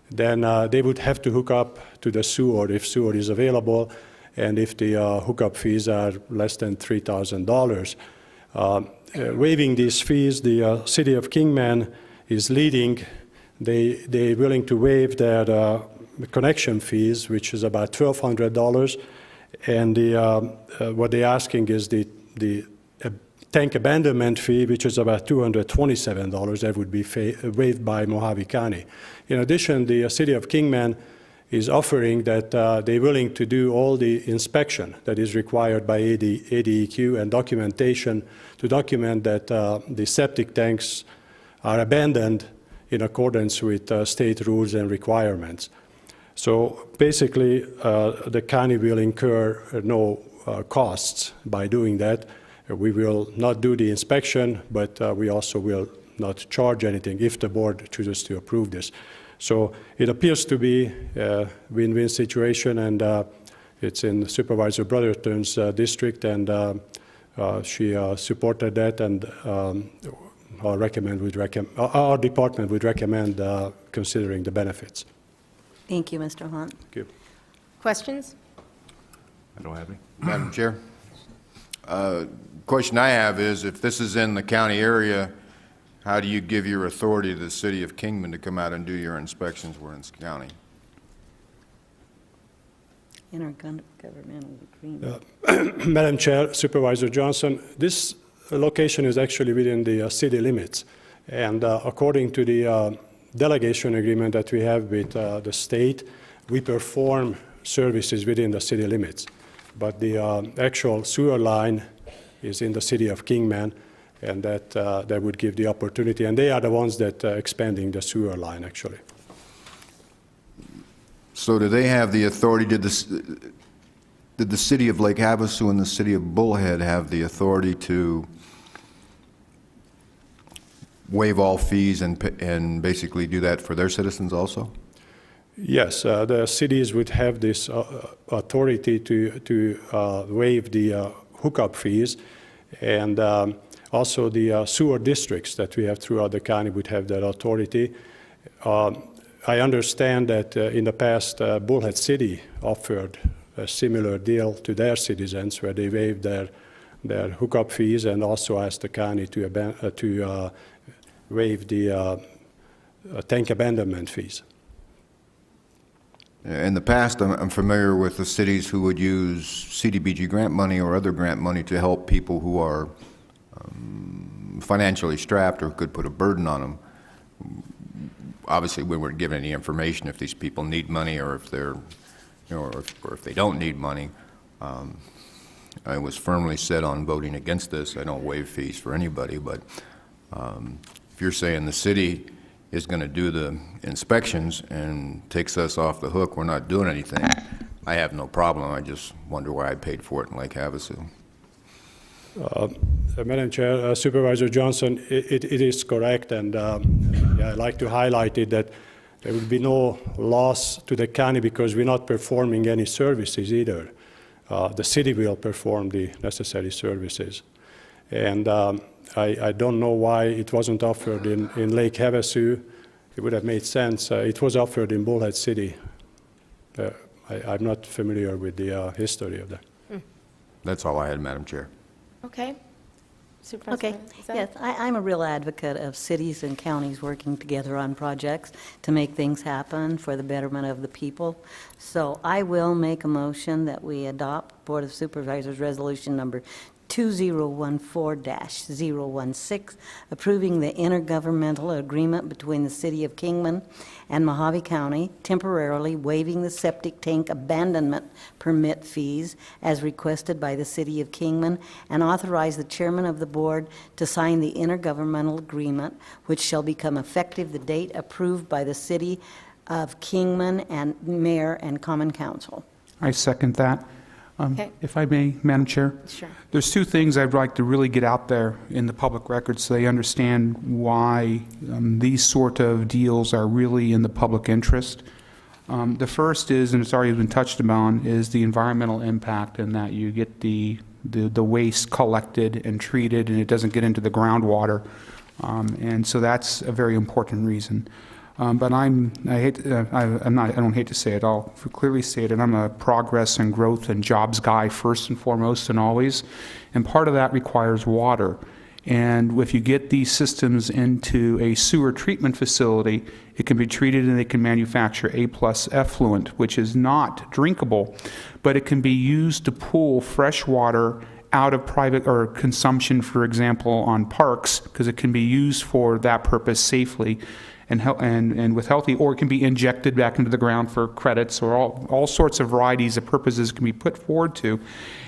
then they would have to hook up to the sewer if sewer is available, and if the hookup fees are less than $3,000. Waiving these fees, the City of Kingman is leading. They're willing to waive their connection fees, which is about $1,200, and what they're asking is the tank abandonment fee, which is about $227, that would be waived by Mohave County. In addition, the City of Kingman is offering that they're willing to do all the inspection that is required by ADEQ and documentation to document that the septic tanks are abandoned in accordance with state rules and requirements. So basically, the county will incur no costs by doing that. We will not do the inspection, but we also will not charge anything if the board chooses to approve this. So it appears to be a win-win situation, and it's in Supervisor Brotherton's district, and she supported that, and our department would recommend considering the benefits. Thank you, Mr. Hunt. Thank you. Questions? I don't have any. Madam Chair? Question I have is, if this is in the county area, how do you give your authority to the City of Kingman to come out and do your inspections where it's county? Intergovernmental agreement. Madam Chair, Supervisor Johnson, this location is actually within the city limits, and according to the delegation agreement that we have with the state, we perform services within the city limits, but the actual sewer line is in the City of Kingman, and that would give the opportunity, and they are the ones that are expanding the sewer line, actually. So do they have the authority, did the City of Lake Havasu and the City of Bullhead have the authority to waive all fees and basically do that for their citizens also? Yes, the cities would have this authority to waive the hookup fees, and also the sewer districts that we have throughout the county would have that authority. I understand that in the past, Bullhead City offered a similar deal to their citizens where they waived their hookup fees and also asked the county to waive the tank abandonment fees. In the past, I'm familiar with the cities who would use CDBG grant money or other grant money to help people who are financially strapped or could put a burden on them. Obviously, we weren't given any information if these people need money or if they're, or if they don't need money. I was firmly set on voting against this. I don't waive fees for anybody, but if you're saying the city is going to do the inspections and takes us off the hook, we're not doing anything, I have no problem. I just wonder why I paid for it in Lake Havasu. Madam Chair, Supervisor Johnson, it is correct, and yeah, I'd like to highlight it that there will be no loss to the county because we're not performing any services either. The city will perform the necessary services. And I don't know why it wasn't offered in Lake Havasu. It would have made sense. It was offered in Bullhead City I'm not familiar with the history of that. That's all I had, Madam Chair. Okay. Supervisor, Okay, is that- yes, I'm a real advocate of cities and counties working together on projects to make things happen for the betterment of the people. So I will make a motion that we adopt Board of Supervisors Resolution Number 2014-016, approving the intergovernmental agreement between the City of Kingman and Mohave County, temporarily waiving the septic tank abandonment permit fees as requested by the City of Kingman, and authorize the chairman of the board to sign the intergovernmental agreement, which shall become effective the date approved by the City of Kingman and Mayor and Common Council. I second that. Okay. If I may, Madam Chair? Sure. There's two things I'd like to really get out there in the public record so they understand why these sort of deals are really in the public interest. The first is, and it's already been touched upon, is the environmental impact, and that you get the waste collected and treated and it doesn't get into the groundwater. And so that's a very important reason. But I don't hate to say it, I'll clearly say it, and I'm a progress and growth and jobs guy first and foremost and always. And part of that requires water. And if you get these systems into a sewer treatment facility, it can be treated and they can manufacture A+ effluent, which is not drinkable, but it can be used to pool fresh water out of private or consumption, for example, on parks, because it can be used for that purpose safely and with healthy, or it can be injected back into the ground for credits, or all sorts of varieties of purposes can be put forward to.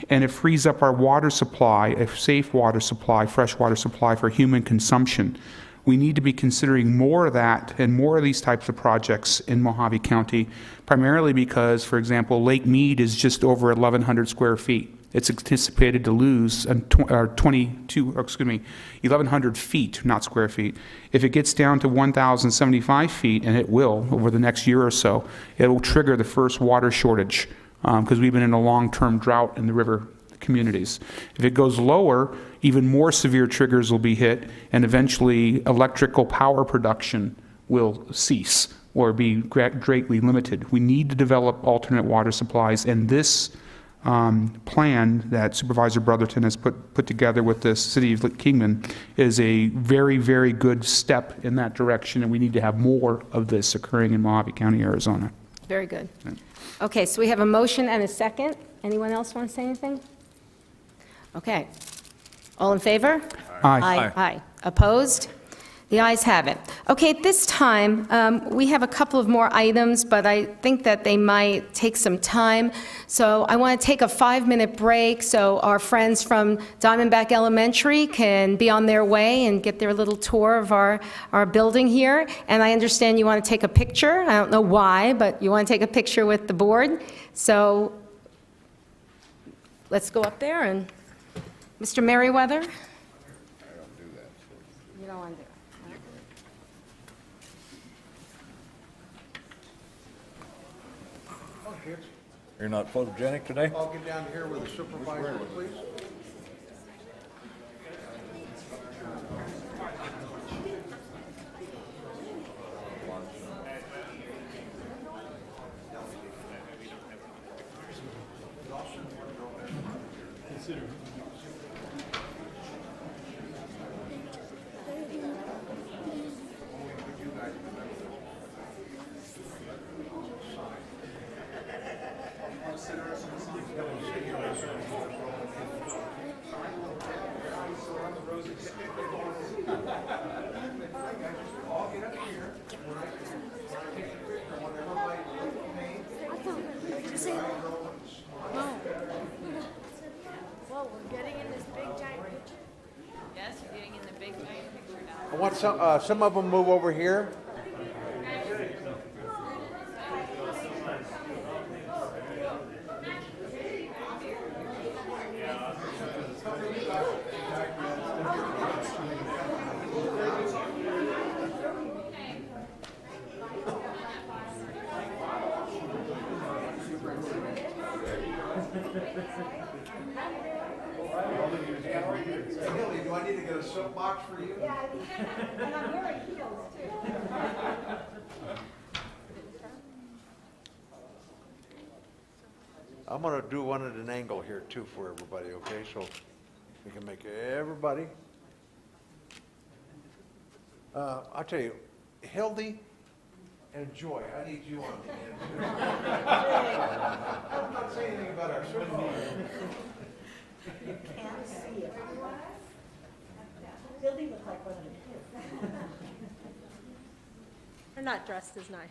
And it frees up our water supply, a safe water supply, fresh water supply for human consumption. We need to be considering more of that and more of these types of projects in Mohave County, primarily because, for example, Lake Mead is just over 1,100 square feet. It's anticipated to lose 1,100 feet, not square feet. If it gets down to 1,075 feet, and it will over the next year or so, it will trigger the first water shortage because we've been in a long-term drought in the river communities. If it goes lower, even more severe triggers will be hit, and eventually electrical power production will cease or be greatly limited. We need to develop alternate water supplies, and this plan that Supervisor Brotherton has put together with the City of Kingman is a very, very good step in that direction, and we need to have more of this occurring in Mohave County, Arizona. Very good. Okay, so we have a motion and a second. Anyone else want to say anything? Okay. All in favor? Aye. Aye. Opposed? The ayes have it. Okay, at this time, we have a couple of more items, but I think that they might take some time. So I want to take a 5-minute break so our friends from Diamondback Elementary can be on their way and get their little tour of our building here. And I understand you want to take a picture. I don't know why, but you want to take a picture with the board. So let's go up there and Mr. Merriweather? You don't want to do it. You're not photogenic today? I'll get down here with the supervisor, please. I want some of them move over here. Haley, do I need to get a soapbox for you? Yeah, and I'm wearing heels, too. I'm gonna do one at an angle here too for everybody, okay? So we can make everybody. I'll tell you, Hildy and Joy, I need you on the end. I'm not saying anything about our supervisor. Can't see it. Hildy looks like one of the kids. They're not dressed as nice.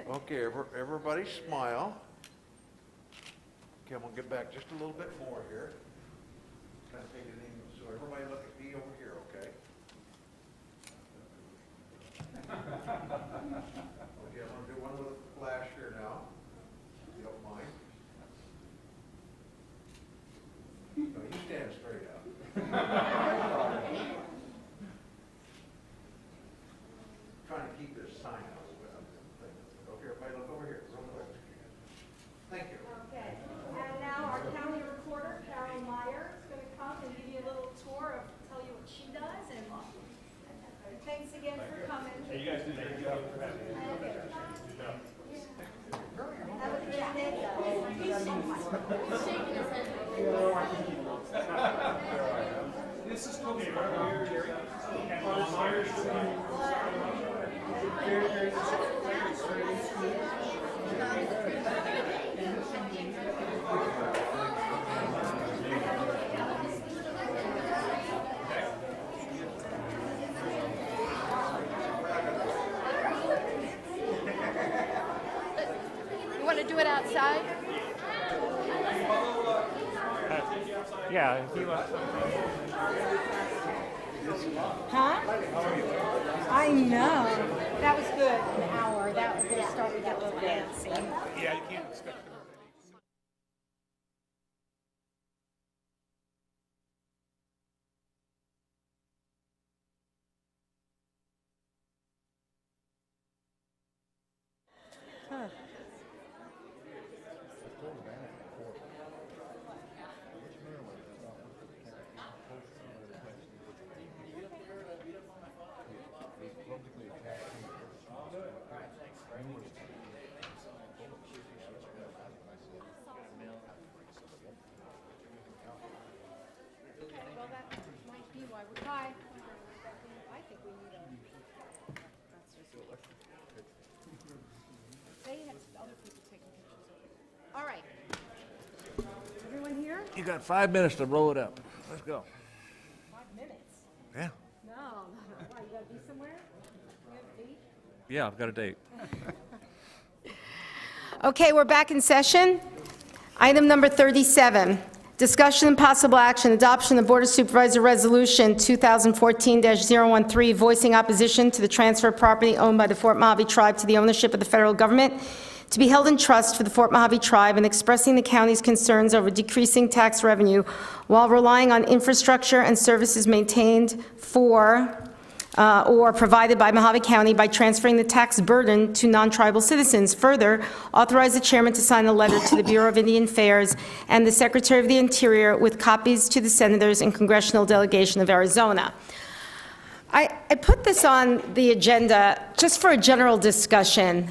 Okay, everybody smile. Okay, I'm gonna get back just a little bit more here. Kind of take it in, so everybody look at me over here, okay? Okay, I'm gonna do one with a flash here now, if you don't mind. No, you stand straight up. Trying to keep this sign out of the way. Okay, everybody look over here, real quick. Thank you. Okay, and now our county recorder, Carol Meyer, is going to come and give you a little tour of, tell you what she does, and thanks again for coming. Hey, you guys did a good job for having me. Have a good day, guys. He's so much. He's shaking his head. This is Toby Jerry. And Myers. You want to do it outside? Yeah, if you want. Huh? I know. That was good. An hour. That was going to start to get a little fancy. Yeah, you can't expect them. Well, that might be why we're high. I think we need a. They had other people taking pictures. All right. Everyone here? You got 5 minutes to roll it up. Let's go. 5 minutes. Yeah. No. Why, you gotta be somewhere? You have a date? Yeah, I've got a date. Okay, we're back in session. Item number 37, discussion and possible action, adoption of Board of Supervisor Resolution 2014-013, voicing opposition to the transfer of property owned by the Fort Mohave Tribe to the ownership of the federal government to be held in trust for the Fort Mohave Tribe, and expressing the county's concerns over decreasing tax revenue while relying on infrastructure and services maintained for or provided by Mohave County by transferring the tax burden to non-tribal citizens. Further, authorize the chairman to sign a letter to the Bureau of Indian Affairs and the Secretary of the Interior with copies to the senators and congressional delegation of Arizona. I put this on the agenda just for a general discussion.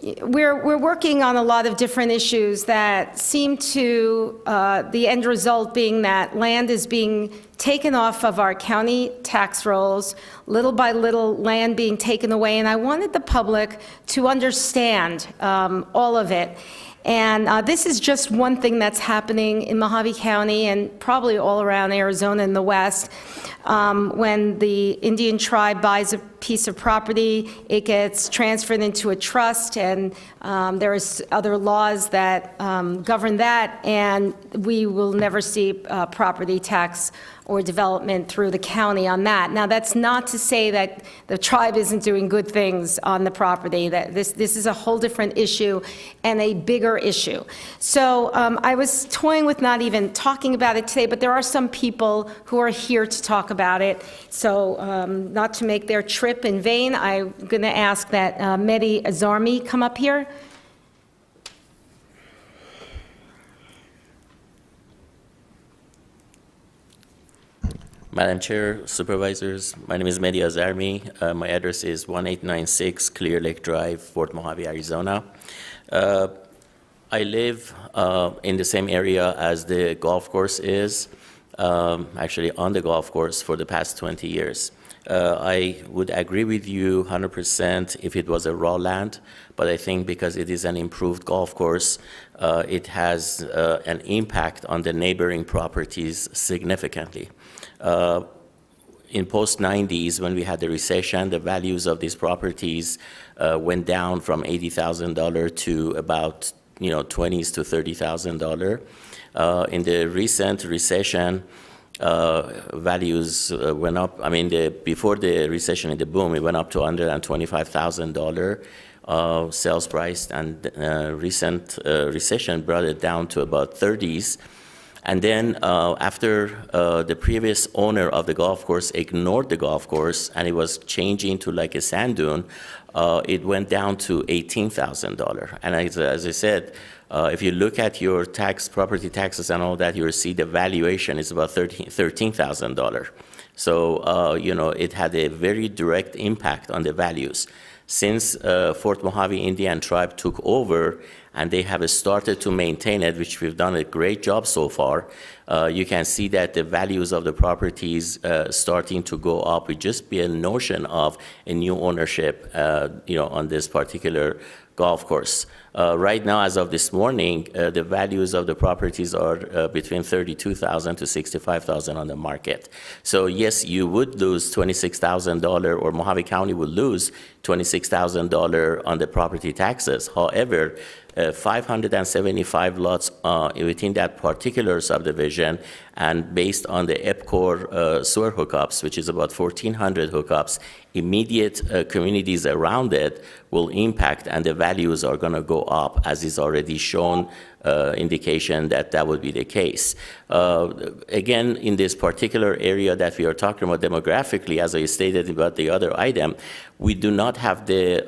We're working on a lot of different issues that seem to, the end result being that land is being taken off of our county tax rolls, little by little land being taken away, and I wanted the public to understand all of it. And this is just one thing that's happening in Mohave County and probably all around Arizona in the West. When the Indian tribe buys a piece of property, it gets transferred into a trust, and there is other laws that govern that, and we will never see property tax or development through the county on that. Now, that's not to say that the tribe isn't doing good things on the property. That this is a whole different issue and a bigger issue. So I was toying with not even talking about it today, but there are some people who are here to talk about it. So not to make their trip in vain, I'm going to ask that Mehdi Azarmi come up here. Madam Chair, Supervisors, my name is Mehdi Azarmi. My address is 1896 Clear Lake Drive, Fort Mohave, Arizona. I live in the same area as the golf course is, actually on the golf course for the past 20 years. I would agree with you 100% if it was a raw land, but I think because it is an improved golf course, it has an impact on the neighboring properties significantly. In post-90s, when we had the recession, the values of these properties went down from $80,000 to about $20,000 to $30,000. In the recent recession, values went up. I mean, before the recession in the boom, it went up to $125,000 sales price, and recent recession brought it down to about 30s. And then after the previous owner of the golf course ignored the golf course and it was changing to like a sand dune, it went down to $18,000. And as I said, if you look at your property taxes and all that, you'll see the valuation is about $13,000. So, it had a very direct impact on the values. Since Fort Mohave Indian tribe took over and they have started to maintain it, which we've done a great job so far, you can see that the values of the properties starting to go up. It just be a notion of a new ownership, on this particular golf course. Right now, as of this morning, the values of the properties are between $32,000 to $65,000 on the market. So yes, you would lose $26,000, or Mohave County would lose $26,000 on the property taxes. However, 575 lots within that particular subdivision, and based on the EPCOR sewer hookups, which is about 1,400 hookups, immediate communities around it will impact, and the values are going to go up, as is already shown indication that that would be the case. Again, in this particular area that we are talking about demographically, as I stated about the other item, we do not have the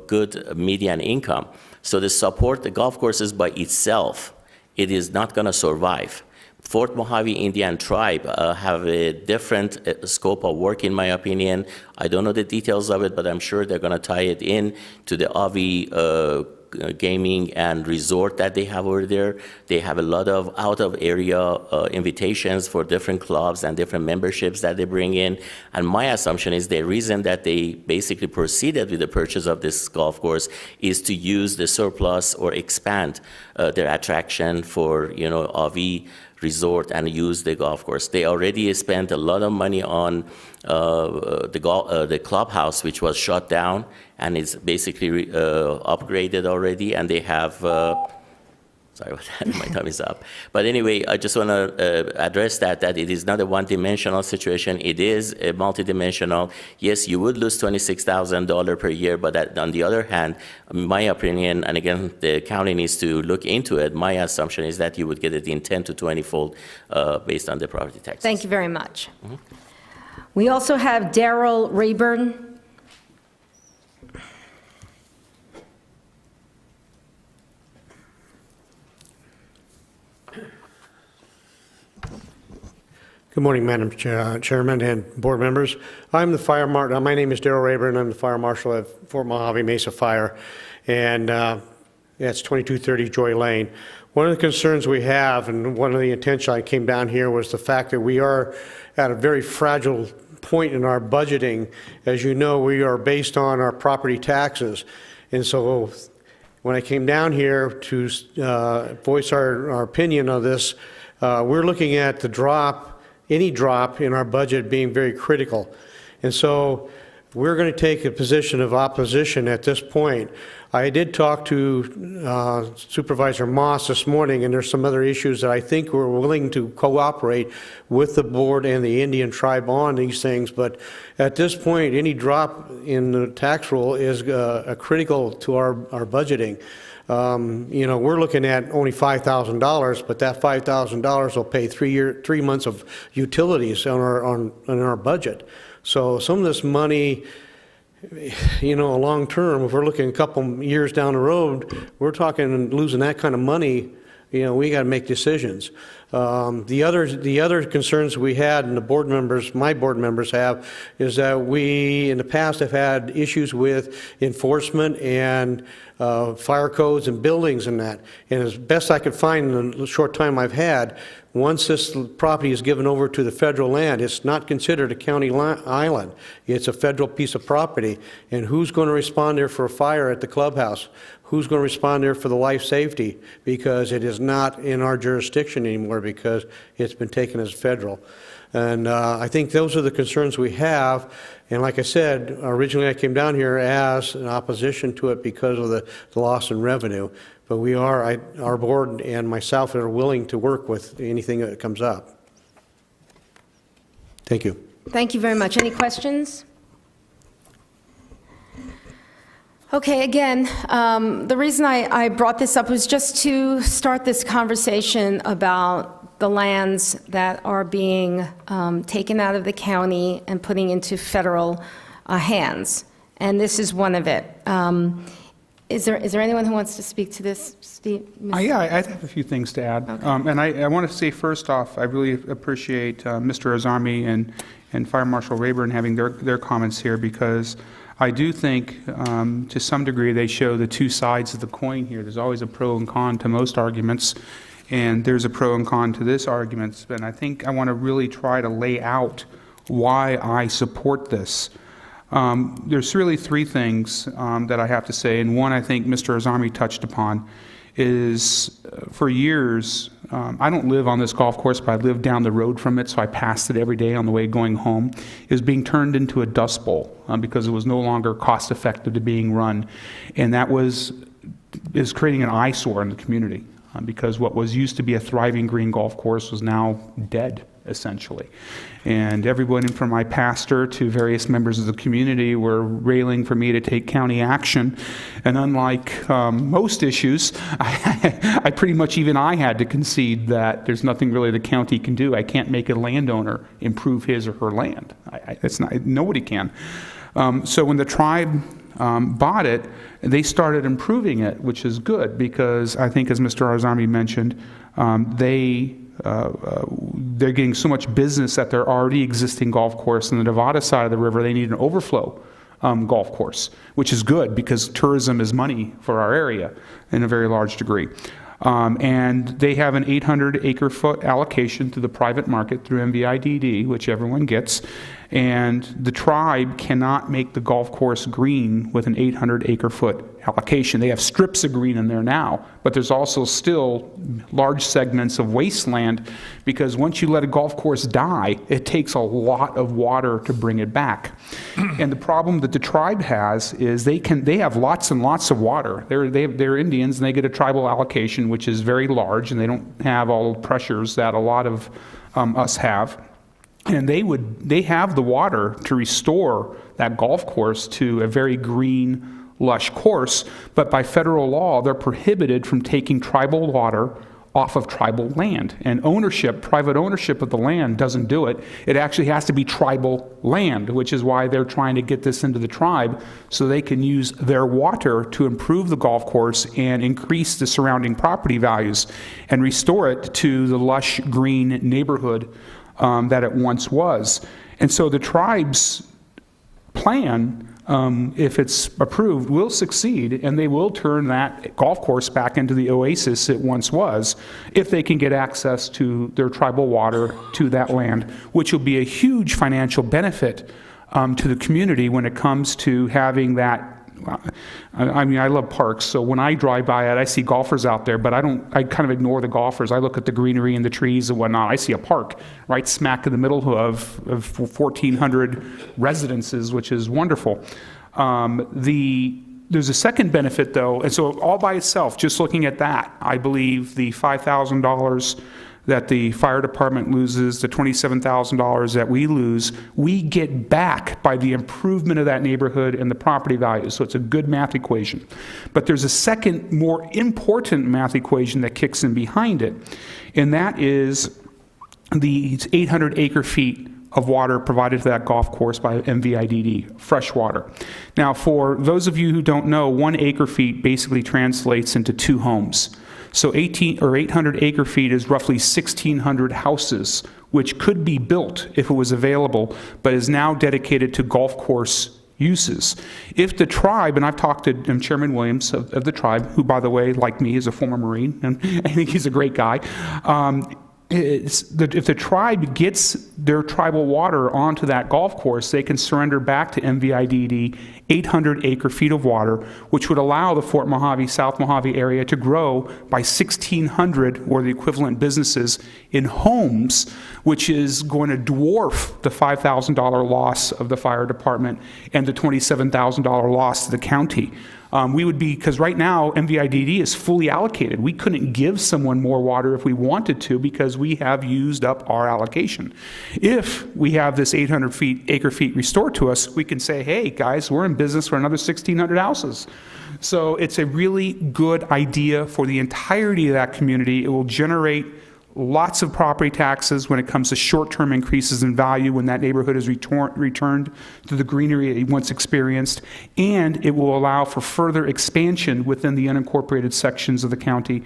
good median income. So the support, the golf courses by itself, it is not going to survive. Fort Mohave Indian tribe have a different scope of work, in my opinion. I don't know the details of it, but I'm sure they're going to tie it in to the RV gaming and resort that they have over there. They have a lot of out-of-area invitations for different clubs and different memberships that they bring in. And my assumption is the reason that they basically proceeded with the purchase of this golf course is to use the surplus or expand their attraction for, RV resort and use the golf course. They already spent a lot of money on the clubhouse, which was shut down, and it's basically upgraded already, and they have sorry about that, my time is up. But anyway, I just want to address that it is not a one-dimensional situation. It is a multidimensional. Yes, you would lose $26,000 per year, but on the other hand, my opinion, and again, the county needs to look into it, my assumption is that you would get it in 10 to 20-fold based on the property taxes. Thank you very much. We also have Daryl Rayburn. Good morning, Madam Chairman and board members. I'm the fire marshal. My name is Daryl Rayburn. I'm the fire marshal at Fort Mohave Mesa Fire, and it's 2230 Joy Lane. One of the concerns we have, and one of the intention I came down here, was the fact that we are at a very fragile point in our budgeting. As you know, we are based on our property taxes, and so when I came down here to voice our opinion of this, we're looking at any drop in our budget being very critical. And so we're going to take a position of opposition at this point. I did talk to Supervisor Moss this morning, and there's some other issues that I think we're willing to cooperate with the board and the Indian tribe on these things. But at this point, any drop in the tax roll is critical to our budgeting. We're looking at only $5,000, but that $5,000 will pay 3 months of utilities on our budget. So some of this money, long term, if we're looking a couple years down the road, we're talking losing that kind of money. We got to make decisions. The other concerns we had, and my board members have, is that we in the past have had issues with enforcement and fire codes and buildings and that. And as best I could find in the short time I've had, once this property is given over to the federal land, it's not considered a county island. It's a federal piece of property. And who's going to respond there for a fire at the clubhouse? Who's going to respond there for the life safety? Because it is not in our jurisdiction anymore because it's been taken as federal. And I think those are the concerns we have. And like I said, originally I came down here as an opposition to it because of the loss in revenue. But we are, our board and myself are willing to work with anything that comes up. Thank you. Thank you very much. Any questions? Okay, again, the reason I brought this up was just to start this conversation about the lands that are being taken out of the county and putting into federal hands, and this is one of it. Is there anyone who wants to speak to this, Steve? Yeah, I have a few things to add. Okay. And I want to say first off, I really appreciate Mr. Azami and Fire Marshal Rayburn having their comments here, because I do think to some degree they show the two sides of the coin here. There's always a pro and con to most arguments, and there's a pro and con to this argument. And I think I want to really try to lay out why I support this. There's really three things that I have to say, and one I think Mr. Azami touched upon is for years, I don't live on this golf course, but I live down the road from it, so I passed it every day on the way going home. It was being turned into a dust bowl because it was no longer cost effective to being run, and that is creating an eyesore in the community because what was used to be a thriving green golf course was now dead, essentially. And everyone from my pastor to various members of the community were railing for me to take county action. And unlike most issues, I pretty much, even I had to concede that there's nothing really the county can do. I can't make a landowner improve his or her land. Nobody can. So when the tribe bought it, they started improving it, which is good because I think, as Mr. Azami mentioned, they're getting so much business at their already existing golf course in the Nevada side of the river. They need an overflow golf course, which is good because tourism is money for our area in a very large degree. And they have an 800 acre-foot allocation to the private market through MVIDD, which everyone gets. And the tribe cannot make the golf course green with an 800 acre-foot allocation. They have strips of green in there now, but there's also still large segments of wasteland because once you let a golf course die, it takes a lot of water to bring it back. And the problem that the tribe has is they have lots and lots of water. They're Indians and they get a tribal allocation, which is very large, and they don't have all the pressures that a lot of us have. And they have the water to restore that golf course to a very green, lush course, but by federal law, they're prohibited from taking tribal water off of tribal land. And private ownership of the land doesn't do it. It actually has to be tribal land, which is why they're trying to get this into the tribe so they can use their water to improve the golf course and increase the surrounding property values and restore it to the lush green neighborhood that it once was. And so the tribe's plan, if it's approved, will succeed, and they will turn that golf course back into the oasis it once was if they can get access to their tribal water to that land, which will be a huge financial benefit to the community when it comes to having that. I mean, I love parks, so when I drive by it, I see golfers out there, but I kind of ignore the golfers. I look at the greenery and the trees and whatnot. I see a park right smack in the middle of 1,400 residences, which is wonderful. There's a second benefit, though, and so all by itself, just looking at that, I believe the $5,000 that the fire department loses, the $27,000 that we lose, we get back by the improvement of that neighborhood and the property values. So it's a good math equation. But there's a second, more important math equation that kicks in behind it, and that is the 800 acre-feet of water provided to that golf course by MVIDD, fresh water. Now, for those of you who don't know, 1 acre-feet basically translates into 2 homes. So 800 acre-feet is roughly 1,600 houses, which could be built if it was available, but is now dedicated to golf course uses. If the tribe, and I've talked to Chairman Williams of the tribe, who, by the way, like me, is a former Marine, and I think he's a great guy, if the tribe gets their tribal water onto that golf course, they can surrender back to MVIDD 800 acre-feet of water, which would allow the Fort Mohave, South Mohave area to grow by 1,600 or the equivalent businesses in homes, which is going to dwarf the $5,000 loss of the fire department and the $27,000 loss to the county. We would be, because right now MVIDD is fully allocated. We couldn't give someone more water if we wanted to because we have used up our allocation. If we have this 800 acre-feet restored to us, we can say, hey guys, we're in business for another 1,600 houses. So it's a really good idea for the entirety of that community. It will generate lots of property taxes when it comes to short-term increases in value when that neighborhood is returned to the greenery it once experienced, and it will allow for further expansion within the unincorporated sections of the county,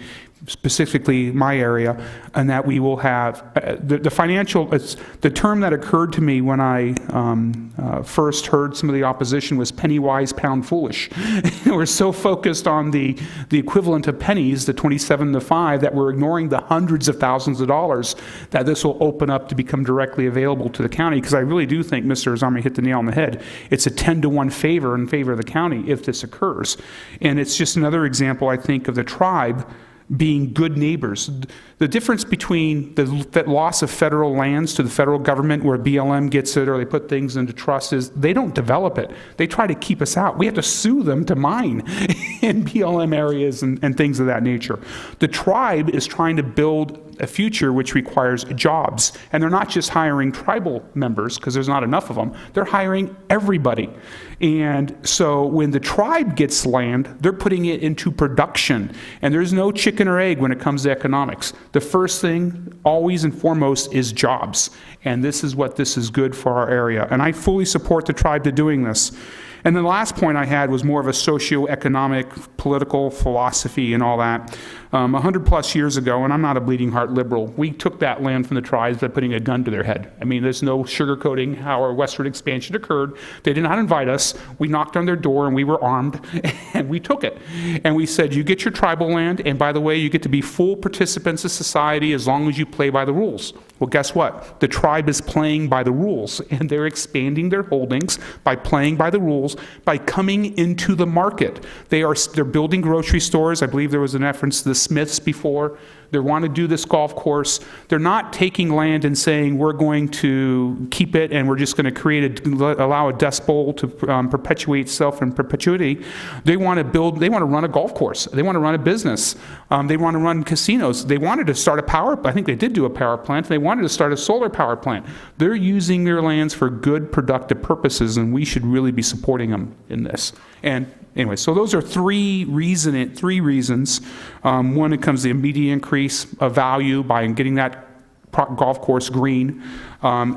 specifically my area, and that we will have the financial. The term that occurred to me when I first heard some of the opposition was penny wise, pound foolish. We're so focused on the equivalent of pennies, the 27 to 5, that we're ignoring the hundreds of thousands of dollars that this will open up to become directly available to the county. Because I really do think Mr. Azami hit the nail on the head. It's a 10-to-1 favor in favor of the county if this occurs, and it's just another example, I think, of the tribe being good neighbors. The difference between the loss of federal lands to the federal government where BLM gets it or they put things into trust is they don't develop it. They try to keep us out. We have to sue them to mine in BLM areas and things of that nature. The tribe is trying to build a future which requires jobs. And they're not just hiring tribal members because there's not enough of them. They're hiring everybody. And so when the tribe gets land, they're putting it into production. And there's no chicken or egg when it comes to economics. The first thing, always and foremost, is jobs. And this is what this is good for our area. And I fully support the tribe to doing this. And then the last point I had was more of a socioeconomic, political philosophy and all that. 100 plus years ago, and I'm not a bleeding heart liberal, we took that land from the tribes by putting a gun to their head. I mean, there's no sugarcoating how our westward expansion occurred. They did not invite us. We knocked on their door and we were armed and we took it. And we said, you get your tribal land, and by the way, you get to be full participants of society as long as you play by the rules. Well, guess what? The tribe is playing by the rules, and they're expanding their holdings by playing by the rules, by coming into the market. They're building grocery stores. I believe there was a reference to the Smiths before. They want to do this golf course. They're not taking land and saying we're going to keep it and we're just going to allow a dust bowl to perpetuate itself in perpetuity. They want to run a golf course. They want to run a business. They want to run casinos. They wanted to start I think they did do a power plant. They wanted to start a solar power plant. They're using their lands for good, productive purposes, and we should really be supporting them in this. And anyway, so those are three reasons. One, it comes to the immediate increase of value by getting that golf course green.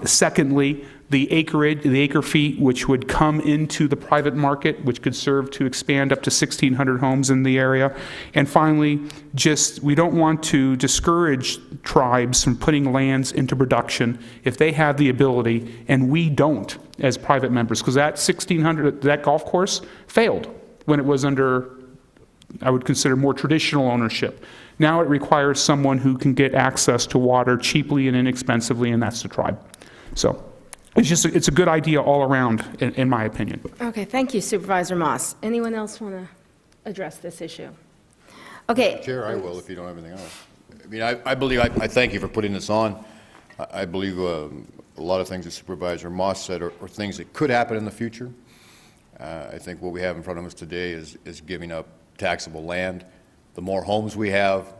Secondly, the acre feet, which would come into the private market, which could serve to expand up to 1,600 homes in the area. And finally, we don't want to discourage tribes from putting lands into production if they have the ability, and we don't as private members, because that 1,600, that golf course failed when it was under, I would consider, more traditional ownership. Now it requires someone who can get access to water cheaply and inexpensively, and that's the tribe. So it's a good idea all around, in my opinion. Okay, thank you, Supervisor Moss. Anyone else want to address this issue? Okay. Chair, I will if you don't have anything else. I mean, I thank you for putting this on. I believe a lot of things that Supervisor Moss said are things that could happen in the future. I think what we have in front of us today is giving up taxable land. The more homes we have,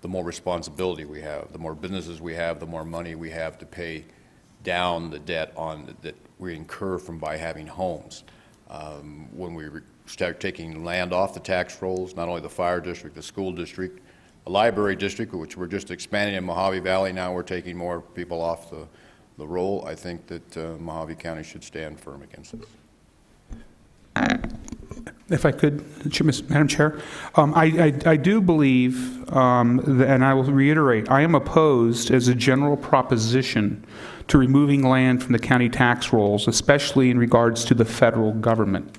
the more responsibility we have. The more businesses we have, the more money we have to pay down the debt that we incur by having homes. When we start taking land off the tax rolls, not only the fire district, the school district, the library district, which we're just expanding in Mohave Valley now, we're taking more people off the roll. I think that Mohave County should stand firm against this. If I could, Madam Chair, I do believe, and I will reiterate, I am opposed as a general proposition to removing land from the county tax rolls, especially in regards to the federal government.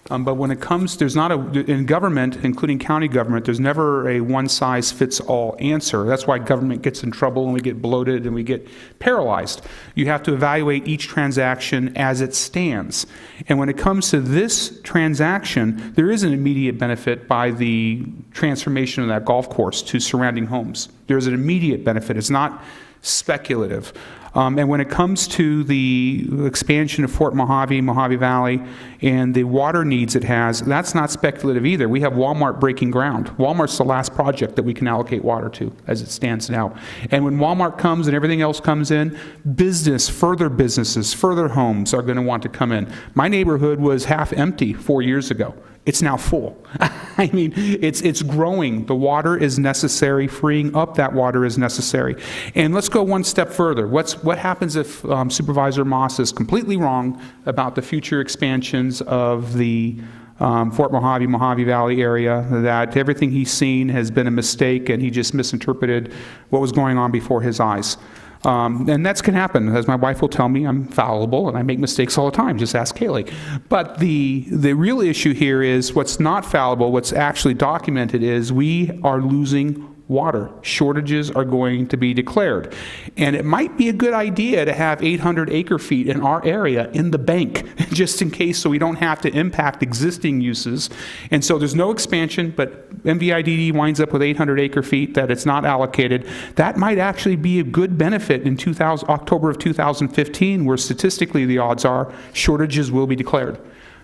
But when it comes, in government, including county government, there's never a one-size-fits-all answer. That's why government gets in trouble and we get bloated and we get paralyzed. You have to evaluate each transaction as it stands. And when it comes to this transaction, there is an immediate benefit by the transformation of that golf course to surrounding homes. There's an immediate benefit. It's not speculative. And when it comes to the expansion of Fort Mohave, Mohave Valley, and the water needs it has, that's not speculative either. We have Walmart breaking ground. Walmart's the last project that we can allocate water to as it stands now. And when Walmart comes and everything else comes in, further businesses, further homes are going to want to come in. My neighborhood was half empty 4 years ago. It's now full. I mean, it's growing. The water is necessary. Freeing up that water is necessary. And let's go one step further. What happens if Supervisor Moss is completely wrong about the future expansions of the Fort Mohave, Mohave Valley area, that everything he's seen has been a mistake and he just misinterpreted what was going on before his eyes? And that can happen. As my wife will tell me, I'm fallible and I make mistakes all the time. Just ask Kaylee. But the real issue here is what's not fallible, what's actually documented is we are losing water. Shortages are going to be declared. And it might be a good idea to have 800 acre-feet in our area in the bank, just in case, so we don't have to impact existing uses. And so there's no expansion, but MVIDD winds up with 800 acre-feet that it's not allocated. That might actually be a good benefit in October of 2015, where statistically the odds are shortages will be declared.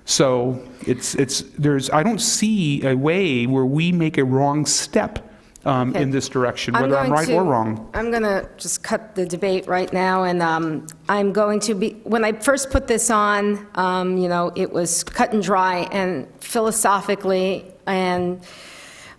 So I don't see a way where we make a wrong step in this direction, whether I'm right or wrong. I'm going to just cut the debate right now, and I'm going to be, when I first put this on, it was cut and dry, and philosophically and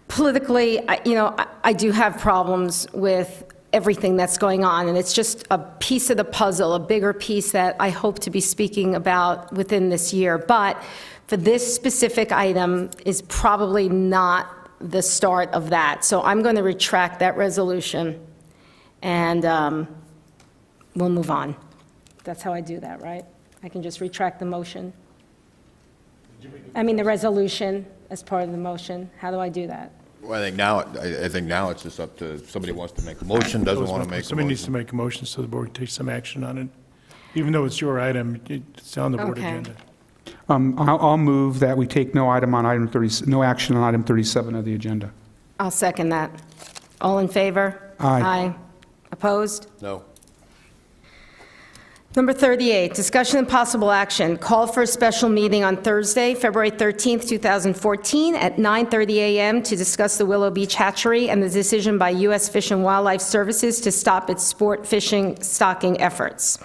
politically, I do have problems with everything that's going on, and it's just a piece of the puzzle, a bigger piece that I hope to be speaking about within this year. But for this specific item is probably not the start of that. So I'm going to retract that resolution, and we'll move on. That's how I do that, right? I can just retract the motion. I mean, the resolution as part of the motion. How do I do that? Well, I think now it's just up to, somebody wants to make a motion, doesn't want to make a Somebody needs to motion. make a motion so the board takes some action on it. Even though it's your item, it's on the board Okay. agenda. I'll move that we take no action on item 37 of the agenda. I'll second that. All in favor? Aye. Opposed? No. Number 38, discussion and possible action. Call for a special meeting on Thursday, February 13th, 2014, at 9:30 a.m. to discuss the Willow Beach hatchery and the decision by U.S. Fish and Wildlife Services to stop its sport fishing stocking efforts.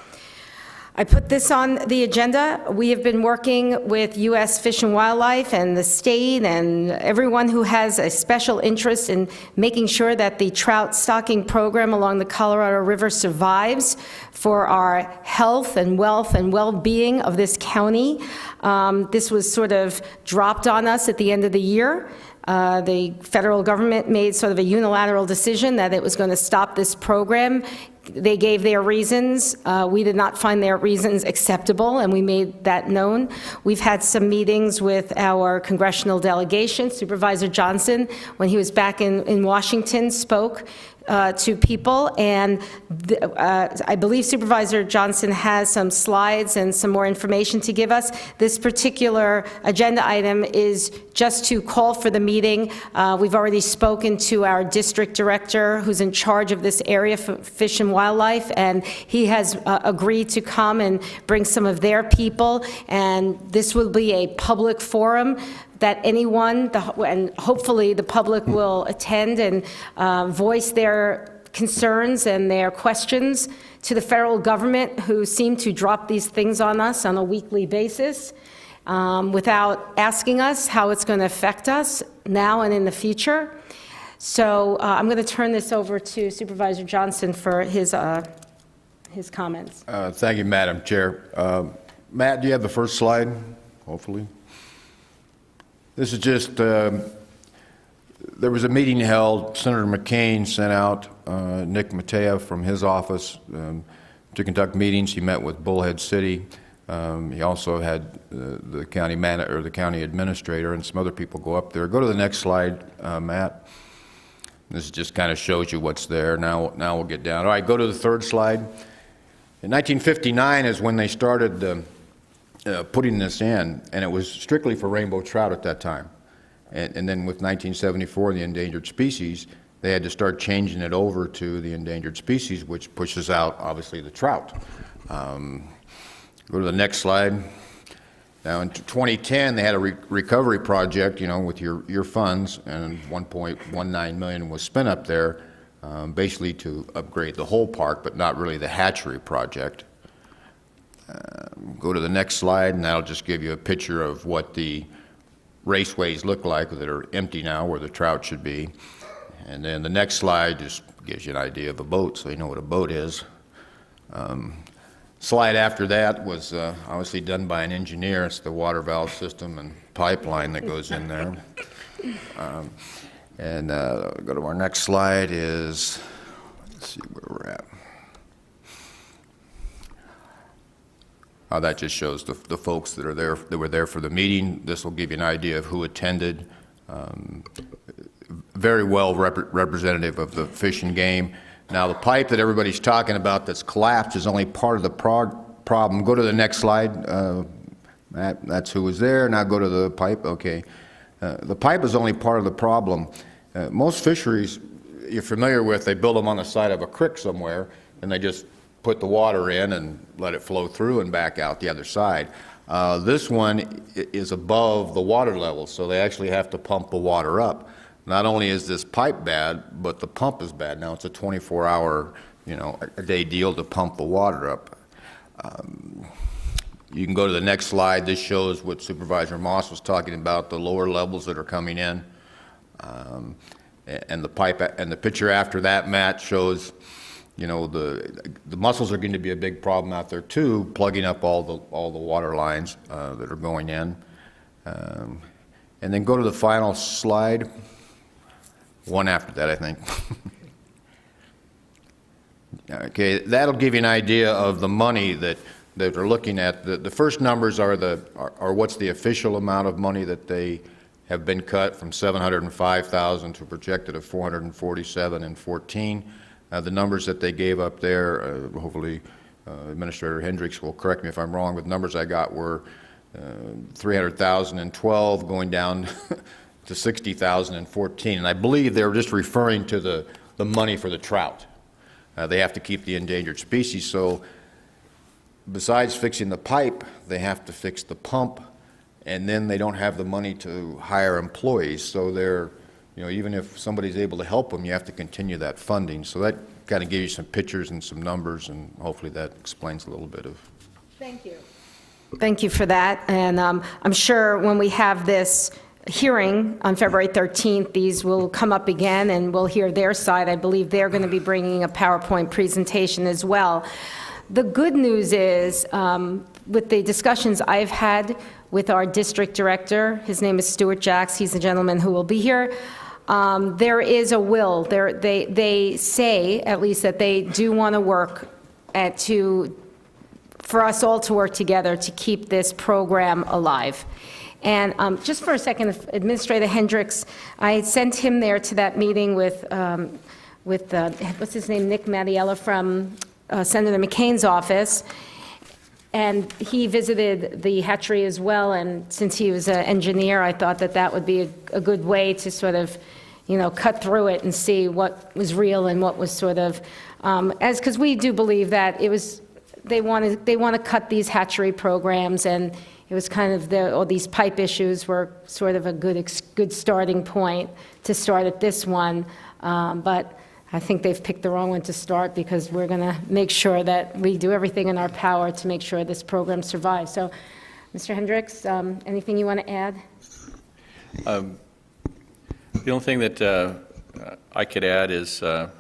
I put this on the agenda. We have been working with U.S. Fish and Wildlife and the state and everyone who has a special interest in making sure that the trout stocking program along the Colorado River survives for our health and wealth and well-being of this county. This was sort of dropped on us at the end of the year. The federal government made sort of a unilateral decision that it was going to stop this program. They gave their reasons. We did not find their reasons acceptable, and we made that known. We've had some meetings with our congressional delegation. Supervisor Johnson, when he was back in Washington, spoke to people, and I believe Supervisor Johnson has some slides and some more information to give us. This particular agenda item is just to call for the meeting. We've already spoken to our district director, who's in charge of this area for Fish and Wildlife, and he has agreed to come and bring some of their people, and this will be a public forum that anyone, and hopefully the public will attend and voice their concerns and their questions to the federal government, who seem to drop these things on us on a weekly basis without asking us how it's going to affect us now and in the future. So I'm going to turn this over to Supervisor Johnson for his comments. Thank you, Madam Chair. Matt, do you have the first slide, hopefully? This is just, there was a meeting held, Senator McCain sent out Nick Matea from his office to conduct meetings. He met with Bullhead City. He also had the county manager, or the county administrator, and some other people go up there. Go to the next slide, Matt. This just kind of shows you what's there. Now we'll get down. All right, go to the third slide. In 1959 is when they started putting this in, and it was strictly for rainbow trout at that time. And then with 1974, the endangered species, they had to start changing it over to the endangered species, which pushes out, obviously, the trout. Go to the next slide. Now, in 2010, they had a recovery project, with your funds, and $1.19 million was spent up there, basically to upgrade the whole park, but not really the hatchery project. Go to the next slide, and that'll just give you a picture of what the raceways look like that are empty now, where the trout should be. And then the next slide just gives you an idea of a boat, so you know what a boat is. Slide after that was obviously done by an engineer. It's the water valve system and pipeline that goes in there. Go to our next slide is, let's see where we're at. That just shows the folks that are there, that were there for the meeting. This will give you an idea of who attended. Very well representative of the Fish and Game. Now, the pipe that everybody's talking about that's collapsed is only part of the problem. Go to the next slide. That's who was there. Now go to the pipe. Okay. The pipe is only part of the problem. Most fisheries you're familiar with, they build them on the side of a creek somewhere, and they just put the water in and let it flow through and back out the other side. This one is above the water level, so they actually have to pump the water up. Not only is this pipe bad, but the pump is bad. Now it's a 24-hour, a day deal to pump the water up. You can go to the next slide. This shows what Supervisor Moss was talking about, the lower levels that are coming in. And the pipe, and the picture after that, Matt, shows, the mussels are going to be a big problem out there too, plugging up all the water lines that are going in. And then go to the final slide. One after that, I think. Okay, that'll give you an idea of the money that they're looking at. The first numbers are what's the official amount of money that they have been cut from $705,000 to a projected of $447 in 14. The numbers that they gave up there, hopefully Administrator Hendricks will correct me if I'm wrong, but the numbers I got were $300,000 in 12, going down to $60,000 in 14. And I believe they were just referring to the money for the trout. They have to keep the endangered species, so besides fixing the pipe, they have to fix the pump, and then they don't have the money to hire employees. So they're, even if somebody's able to help them, you have to continue that funding. So that kind of gives you some pictures and some numbers, and hopefully that explains a little bit of. Thank you. Thank you for that. And I'm sure when we have this hearing on February 13th, these will come up again, and we'll hear their side. I believe they're going to be bringing a PowerPoint presentation as well. The good news is, with the discussions I've had with our district director, his name is Stuart Jacks, he's the gentleman who will be here, there is a will. They say, at least, that they do want to work for us all to work together to keep this program alive. And just for a second, Administrator Hendricks, I sent him there to that meeting with what's his name, Nick Mattiella from Senator McCain's office, and he visited the hatchery as well. And since he was an engineer, I thought that would be a good way to sort of, cut through it and see what was real and what was sort of, because we do believe that they want to cut these hatchery programs, and it was kind of all these pipe issues were sort of a good starting point to start at this one, but I think they've picked the wrong one to start, because we're going to make sure that we do everything in our power to make sure this program survives. So, Mr. Hendricks, anything you want to add? The only thing that I could add is there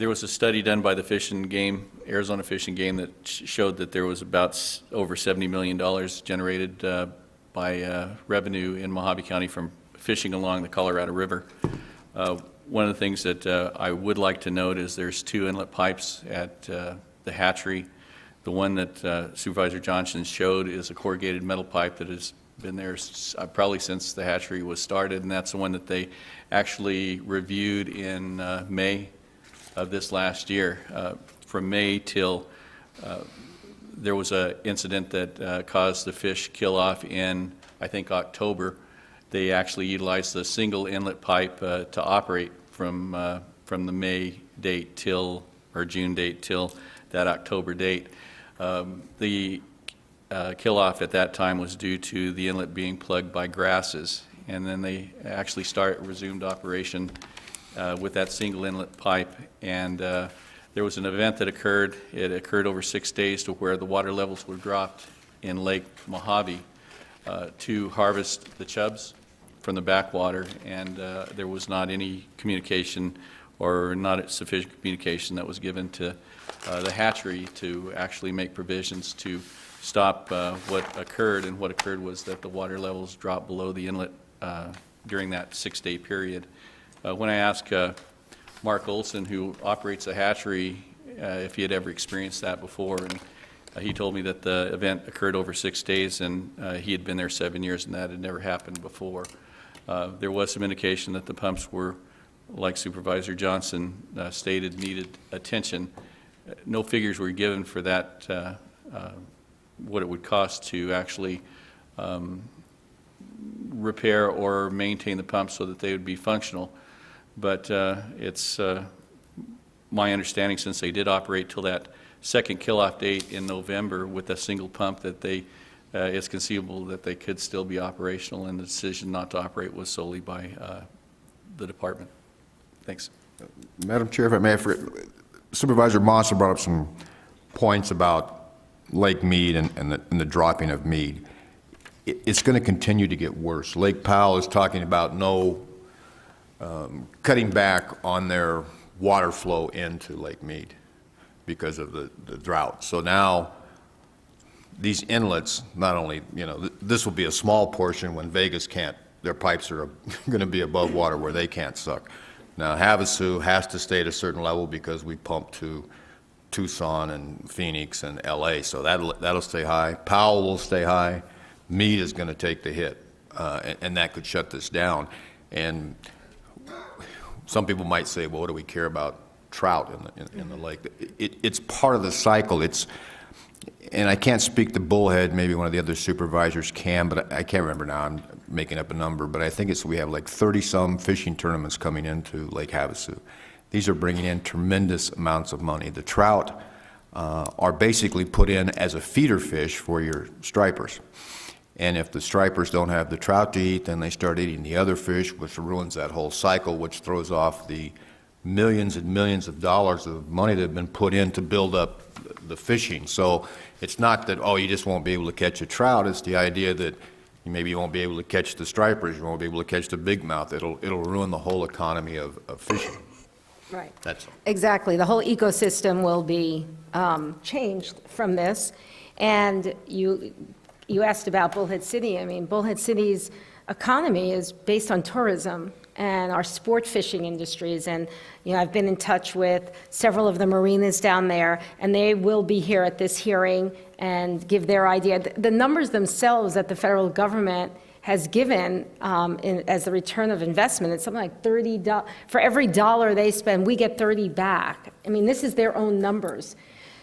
was a study done by the Fish and Game, Arizona Fish and Game, that showed that there was about over $70 million generated revenue in Mohave County from fishing along the Colorado River. One of the things that I would like to note is there's 2 inlet pipes at the hatchery. The one that Supervisor Johnson showed is a corrugated metal pipe that has been there probably since the hatchery was started, and that's the one that they actually reviewed in May of this last year. From May till there was an incident that caused the fish kill off in, I think, October. They actually utilized the single inlet pipe to operate from the May date till, or June date till that October date. The kill-off at that time was due to the inlet being plugged by grasses, and then they actually resumed operation with that single inlet pipe, and there was an event that occurred. It occurred over 6 days to where the water levels were dropped in Lake Mohave to harvest the chubs from the backwater, and there was not any communication or not sufficient communication that was given to the hatchery to actually make provisions to stop what occurred, and what occurred was that the water levels dropped below the inlet during that 6-day period. When I asked Mark Olson, who operates the hatchery, if he had ever experienced that before, and he told me that the event occurred over 6 days, and he had been there 7 years, and that had never happened before. There was some indication that the pumps were, like Supervisor Johnson stated, needed attention. No figures were given for that, what it would cost to actually repair or maintain the pumps so that they would be functional. But it's my understanding, since they did operate till that second kill-off date in November with a single pump, that it's conceivable that they could still be operational, and the decision not to operate was solely by the department. Thanks. Madam Chair, if I may, Supervisor Moss brought up some points about Lake Mead and the dropping of Mead. It's going to continue to get worse. Lake Powell is talking about no cutting back on their water flow into Lake Mead because of the drought. So now these inlets, not only, this will be a small portion when Vegas can't, their pipes are going to be above water where they can't suck. Now, Havasu has to stay at a certain level because we pump to Tucson and Phoenix and LA, so that'll stay high. Powell will stay high. Mead is going to take the hit, and that could shut this down. And some people might say, well, what do we care about trout in the lake? It's part of the cycle. And I can't speak to Bullhead, maybe one of the other supervisors can, but I can't remember now, I'm making up a number, but I think we have like 30-some fishing tournaments coming into Lake Havasu. These are bringing in tremendous amounts of money. The trout are basically put in as a feeder fish for your stripers. And if the stripers don't have the trout to eat, then they start eating the other fish, which ruins that whole cycle, which throws off the millions and millions of dollars of money that have been put in to build up the fishing. So it's not that, oh, you just won't be able to catch a trout. It's the idea that maybe you won't be able to catch the stripers, you won't be able to catch the bigmouth. It'll ruin the whole economy of fishing. Right. That's all. Exactly. The whole ecosystem will be changed from this. And you asked about Bullhead City. I mean, Bullhead City's economy is based on tourism and our sport fishing industries. And, I've been in touch with several of the marinas down there, and they will be here at this hearing and give their idea. The numbers themselves that the federal government has given as the return of investment, it's something like $30. For every dollar they spend, we get 30 back. I mean, this is their own numbers.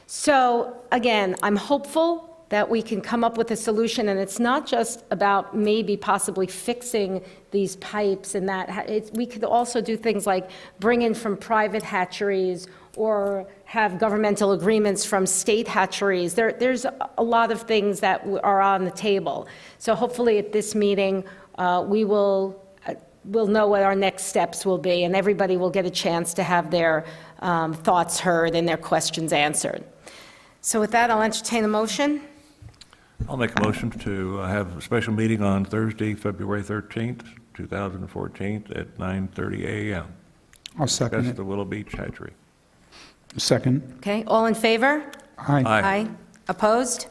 So, again, I'm hopeful that we can come up with a solution, and it's not just about maybe possibly fixing these pipes and that. We could also do things like bring in from private hatcheries or have governmental agreements from state hatcheries. There's a lot of things that are on the table. So hopefully at this meeting, we'll know what our next steps will be, and everybody will get a chance to have their thoughts heard and their questions answered. So with that, I'll entertain a motion. I'll make a motion to have a special meeting on Thursday, February 13th, 2014 at 9:30 a.m. I'll second That's it. the Willow Beach Hatchery. Second. Okay, all in favor? Aye. Aye. Opposed?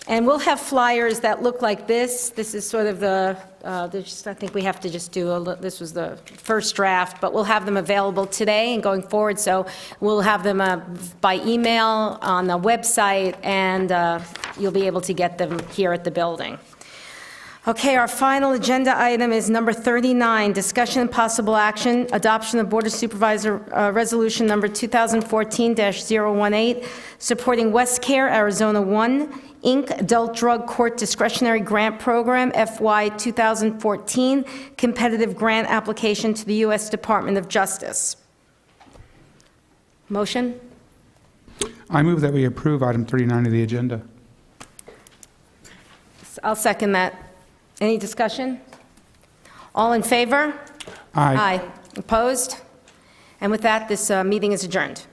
And we'll have flyers that look like this. This is sort of the, I think we have to just do, this was the first draft, but we'll have them available today and going forward. So we'll have them by email on the website, and you'll be able to get them here at the building. Okay, our final agenda item is number 39, discussion and possible action, adoption of Board of Supervisor Resolution number 2014-018, supporting West Care Arizona 1, Inc., Adult Drug Court Discretionary Grant Program, FY 2014, competitive grant application to the U.S. Department of Justice. Motion? I move that we approve item 39 of the agenda. I'll second that. Any discussion? All in favor? Aye. Opposed? And with that, this meeting is adjourned.